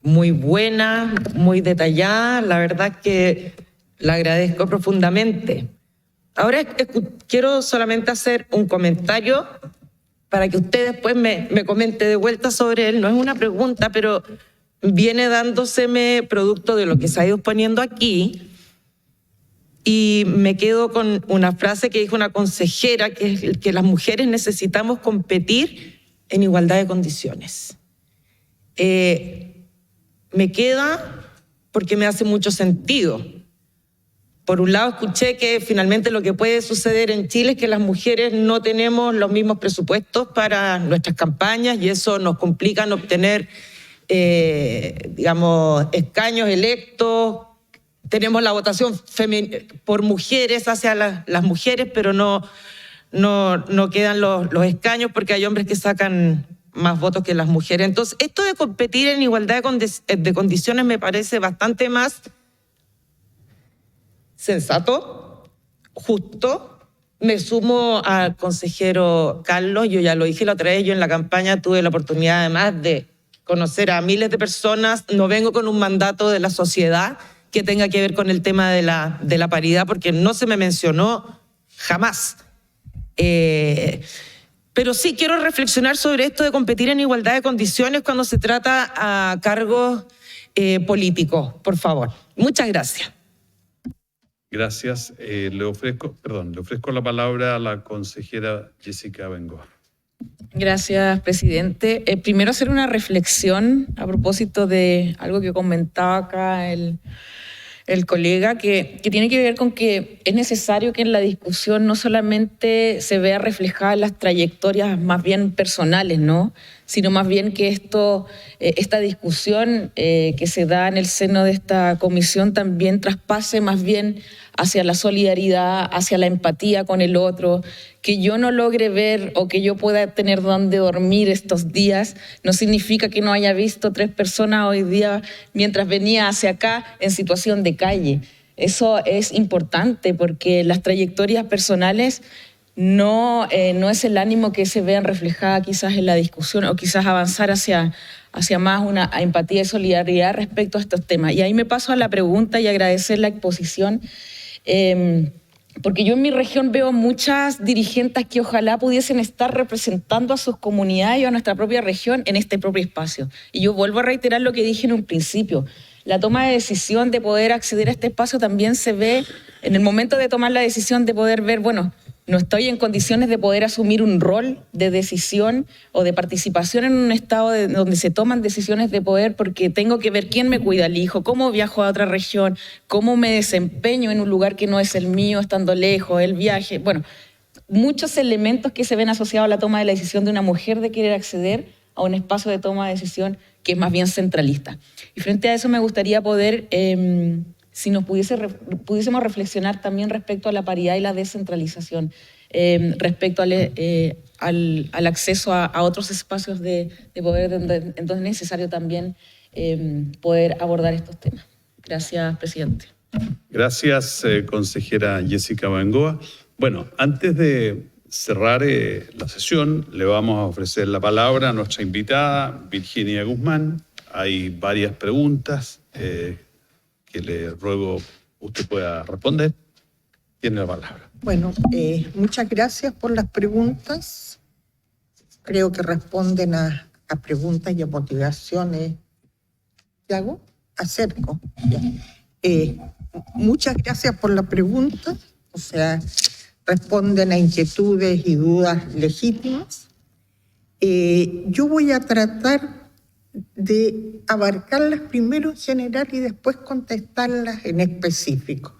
muy buena, muy detallada. La verdad que la agradezco profundamente. Ahora quiero solamente hacer un comentario para que usted después me comente de vuelta sobre él. No es una pregunta, pero viene dándoseme producto de lo que se ha ido poniendo aquí, y me quedo con una frase que dijo una consejera, que es que las mujeres necesitamos competir en igualdad de condiciones. Me queda porque me hace mucho sentido. Por un lado, escuché que finalmente lo que puede suceder en Chile es que las mujeres no tenemos los mismos presupuestos para nuestras campañas, y eso nos complica en obtener escaños electos. Tenemos la votación por mujeres hacia las mujeres, pero no quedan los escaños porque hay hombres que sacan más votos que las mujeres. Entonces, esto de competir en igualdad de condiciones me parece bastante más sensato, justo. Me sumo al consejero Carlos. Yo ya lo dije la otra vez, yo en la campaña tuve la oportunidad además de conocer a miles de personas. No vengo con un mandato de la sociedad que tenga que ver con el tema de la paridad, porque no se me mencionó jamás. Pero sí quiero reflexionar sobre esto de competir en igualdad de condiciones cuando se trata a cargos políticos, por favor. Muchas gracias. Gracias. Le ofrezco la palabra a la consejera Jessica Bengoa. Gracias, presidente. Primero hacer una reflexión a propósito de algo que comentaba acá el colega, que tiene que ver con que es necesario que en la discusión no solamente se vea reflejadas las trayectorias más bien personales, ¿no?, sino más bien que esta discusión que se da en el seno de esta comisión también traspase más bien hacia la solidaridad, hacia la empatía con el otro. Que yo no logre ver o que yo pueda tener donde dormir estos días no significa que no haya visto 3 personas hoy día mientras venía hacia acá en situación de calle. Eso es importante porque las trayectorias personales no es el ánimo que se vean reflejadas quizás en la discusión, o quizás avanzar hacia más una empatía y solidaridad respecto a estos temas. Y ahí me paso a la pregunta y agradecer la exposición. porque yo en mi región veo muchas dirigentes que ojalá pudiesen estar representando a sus comunidades y a nuestra propia región en este propio espacio. Y yo vuelvo a reiterar lo que dije en un principio. La toma de decisión de poder acceder a este espacio también se ve en el momento de tomar la decisión de poder ver, bueno, no estoy en condiciones de poder asumir un rol de decisión o de participación en un estado donde se toman decisiones de poder porque tengo que ver quién me cuida al hijo, cómo viajo a otra región, cómo me desempeño en un lugar que no es el mío, estando lejos, el viaje. Bueno, muchos elementos que se ven asociados a la toma de la decisión de una mujer de querer acceder a un espacio de toma de decisión que es más bien centralista. Y frente a eso me gustaría poder, si nos pudiésemos reflexionar también respecto a la paridad y la descentralización, respecto al acceso a otros espacios de poder, entonces es necesario también poder abordar estos temas. Gracias, presidente. Gracias, consejera Jessica Bengoa. Bueno, antes de cerrar la sesión, le vamos a ofrecer la palabra a nuestra invitada, Virginia Guzmán. Hay varias preguntas que le ruego usted pueda responder. Tiene la palabra. Bueno, muchas gracias por las preguntas. Creo que responden a preguntas y a motivaciones. ¿Qué hago? Acerco. Muchas gracias por la pregunta. O sea, responden a inquietudes y dudas legítimas. Yo voy a tratar de abarcarlas primero en general y después contestarlas en específico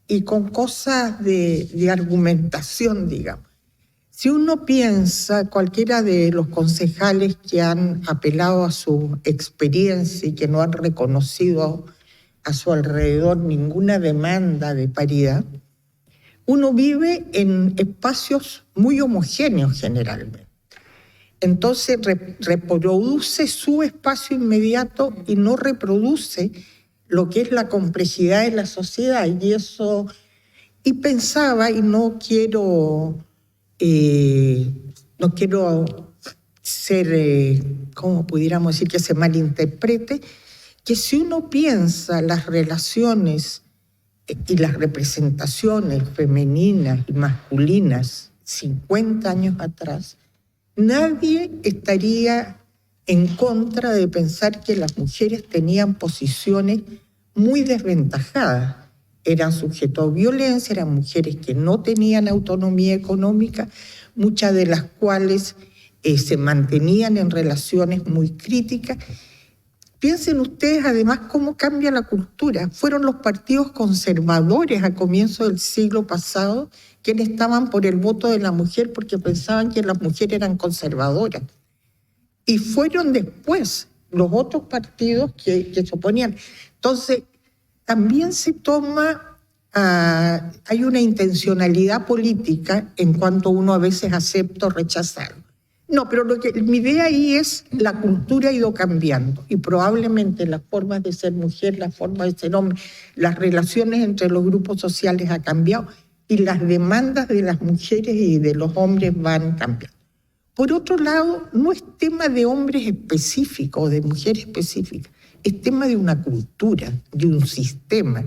y con cosas de argumentación, digamos. Si uno piensa, cualquiera de los concejales que han apelado a su experiencia y que no han reconocido a su alrededor ninguna demanda de paridad, uno vive en espacios muy homogéneos generalmente. Entonces reproduce su espacio inmediato y no reproduce lo que es la complejidad de la sociedad. Y pensaba, y no quiero ser, ¿cómo pudiéramos decir que se malinterprete? Que si uno piensa las relaciones y las representaciones femeninas y masculinas 50 años atrás, nadie estaría en contra de pensar que las mujeres tenían posiciones muy desventajadas. Eran sujetos a violencia, eran mujeres que no tenían autonomía económica, muchas de las cuales se mantenían en relaciones muy críticas. Piensen ustedes además cómo cambia la cultura. Fueron los partidos conservadores a comienzos del siglo pasado quienes estaban por el voto de la mujer porque pensaban que las mujeres eran conservadoras. Y fueron después los otros partidos que se oponían. Entonces, también se toma, hay una intencionalidad política en cuanto uno a veces acepta o rechaza. No, pero mi idea ahí es la cultura ha ido cambiando y probablemente las formas de ser mujer, las formas de ser hombre, las relaciones entre los grupos sociales han cambiado y las demandas de las mujeres y de los hombres van cambiando. Por otro lado, no es tema de hombres específicos o de mujeres específicas, es tema de una cultura, de un sistema.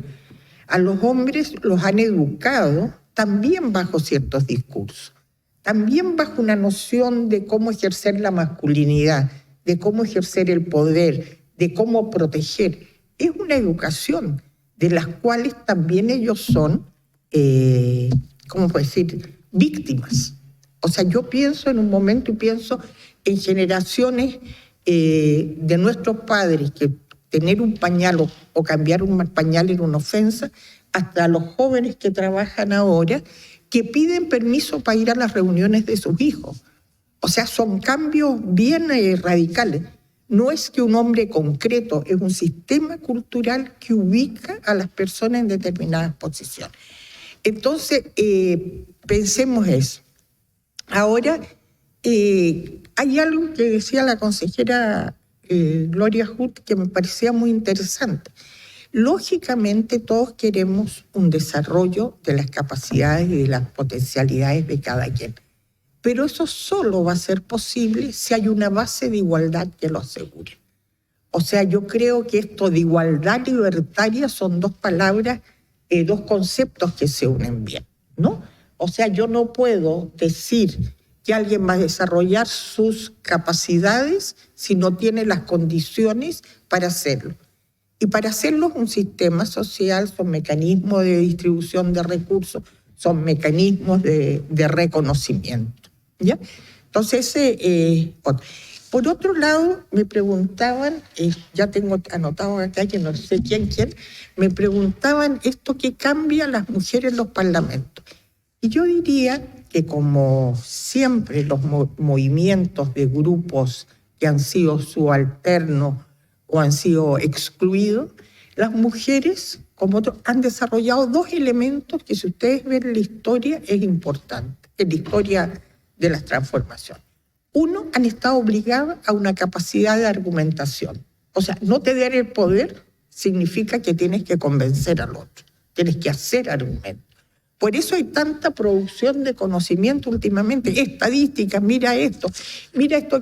A los hombres los han educado también bajo ciertos discursos, también bajo una noción de cómo ejercer la masculinidad, de cómo ejercer el poder, de cómo proteger. Es una educación de las cuales también ellos son, ¿cómo puedo decir?, víctimas. O sea, yo pienso en un momento y pienso en generaciones de nuestros padres que tener un pañal o cambiar un pañal era una ofensa, hasta los jóvenes que trabajan ahora que piden permiso para ir a las reuniones de sus hijos. O sea, son cambios bien radicales. No es que un hombre concreto, es un sistema cultural que ubica a las personas en determinadas posiciones. Entonces, pensemos eso. Ahora, hay algo que decía la consejera Gloria Huth que me parecía muy interesante. Lógicamente todos queremos un desarrollo de las capacidades y de las potencialidades de cada quien, pero eso solo va a ser posible si hay una base de igualdad que lo asegure. O sea, yo creo que esto de igualdad libertaria son dos palabras dos conceptos que se unen bien, ¿no? O sea, yo no puedo decir que alguien va a desarrollar sus capacidades si no tiene las condiciones para hacerlo. Y para hacerlo un sistema social, son mecanismos de distribución de recursos, son mecanismos de reconocimiento, ¿ya? Entonces, por otro lado, me preguntaban, ya tengo anotado acá que no sé quién, me preguntaban esto que cambia a las mujeres en los parlamentos. Y yo diría que como siempre los movimientos de grupos que han sido subalternos o han sido excluidos, las mujeres como otros, han desarrollado dos elementos que si ustedes ven la historia es importante, en la historia de las transformaciones. Uno, han estado obligadas a una capacidad de argumentación. O sea, no te dar el poder significa que tienes que convencer al otro, tienes que hacer argumentos. Por eso hay tanta producción de conocimiento últimamente, estadísticas, mira esto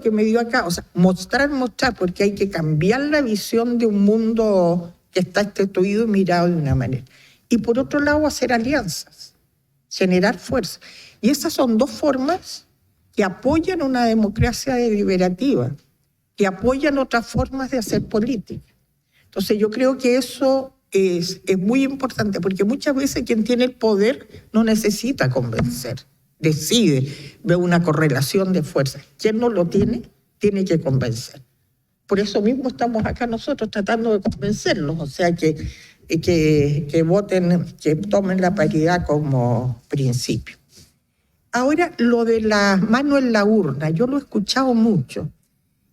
que me dio acá. O sea, mostrar, porque hay que cambiar la visión de un mundo que está instituido y mirado de una manera. Y por otro lado, hacer alianzas, generar fuerza. Y esas son dos formas que apoyan una democracia deliberativa, que apoyan otras formas de hacer política. Entonces yo creo que eso es muy importante, porque muchas veces quien tiene el poder no necesita convencer, decide, ve una correlación de fuerzas. Quien no lo tiene, tiene que convencer. Por eso mismo estamos acá nosotros tratando de convencerlos, o sea, que voten, que tomen la paridad como principio. Ahora, lo de las manos en la urna, yo lo he escuchado mucho.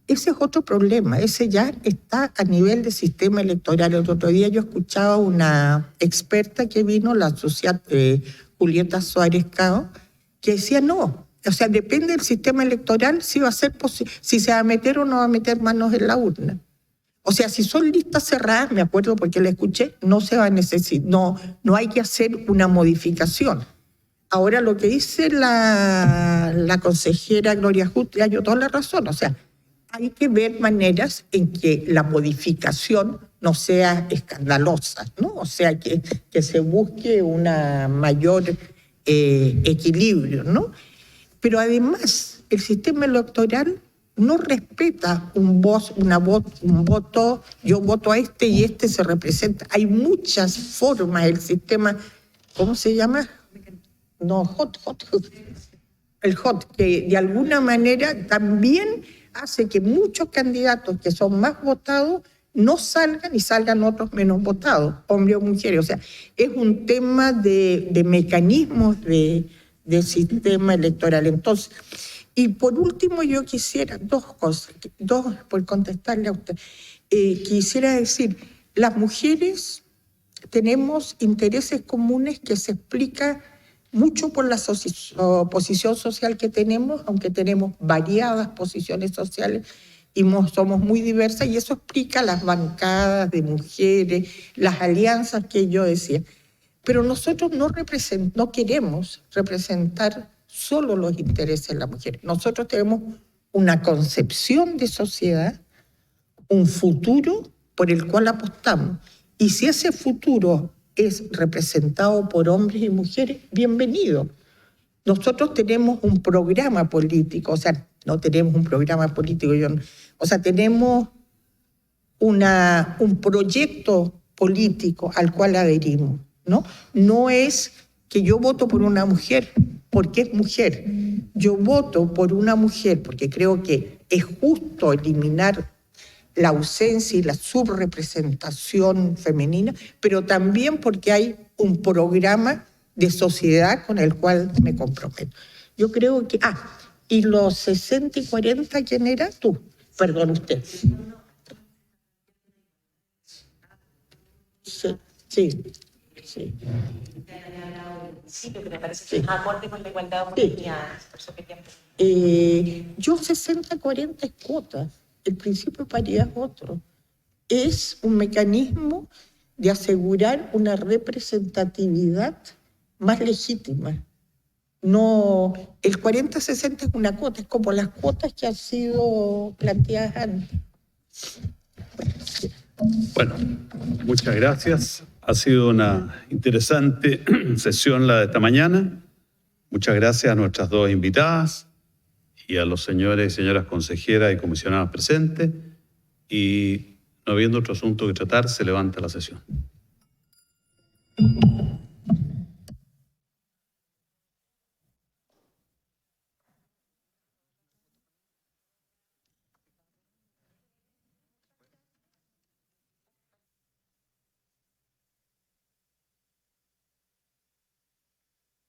Ese es otro problema, ese ya está a nivel de sistema electoral. El otro día yo escuchaba a una experta que vino, la asociada Julieta Suárez Cao, que decía no, o sea, depende del sistema electoral si va a ser si se va a meter o no va a meter manos en la urna. O sea, si son listas cerradas, me acuerdo porque la escuché, no se va a necesitar, no hay que hacer una modificación. Ahora lo que dice la consejera Gloria Justi, hay toda la razón, o sea, hay que ver maneras en que la modificación no sea escandalosa, ¿no? O sea, que se busque una mayor equilibrio, ¿no? Pero además, el sistema electoral no respeta un voto, yo voto a este y este se representa. Hay muchas formas, el sistema, ¿cómo se llama? No, el HOT, que de alguna manera también hace que muchos candidatos que son más votados no salgan y salgan otros menos votados, hombres o mujeres. O sea, es un tema de mecanismos del sistema electoral. Entonces, y por último yo quisiera dos cosas, por contestarle a usted. Quisiera decir, las mujeres tenemos intereses comunes que se explican mucho por la posición social que tenemos, aunque tenemos variadas posiciones sociales y somos muy diversas, y eso explica las bancadas de mujeres, las alianzas que yo decía. Pero nosotros no queremos representar solo los intereses de las mujeres. Nosotros tenemos una concepción de sociedad, un futuro por el cual apostamos. Y si ese futuro es representado por hombres y mujeres, bienvenido. Nosotros tenemos un programa político, o sea, no tenemos un programa político, tenemos un proyecto político al cual adherimos, ¿no? No es que yo voto por una mujer porque es mujer. Yo voto por una mujer porque creo que es justo eliminar la ausencia y la subrepresentación femenina, pero también porque hay un programa de sociedad con el cual me comprometo. Yo creo que... y los 60 y 40, ¿quién era? Tú. Perdón, usted. Sí. Sí, porque me parece que es acorde con la igualdad de oportunidades. Por eso quería... Yo 60-40 es cuotas. El principio de paridad es otro. Es un mecanismo de asegurar una representatividad más legítima. No, el 40-60 es una cuota, es como las cuotas que han sido planteadas antes. Bueno, muchas gracias. Ha sido una interesante sesión la de esta mañana. Muchas gracias a nuestras dos invitadas y a los señores y señoras consejeras y comisionadas presentes. Y no habiendo otro asunto que tratar, se levanta la sesión.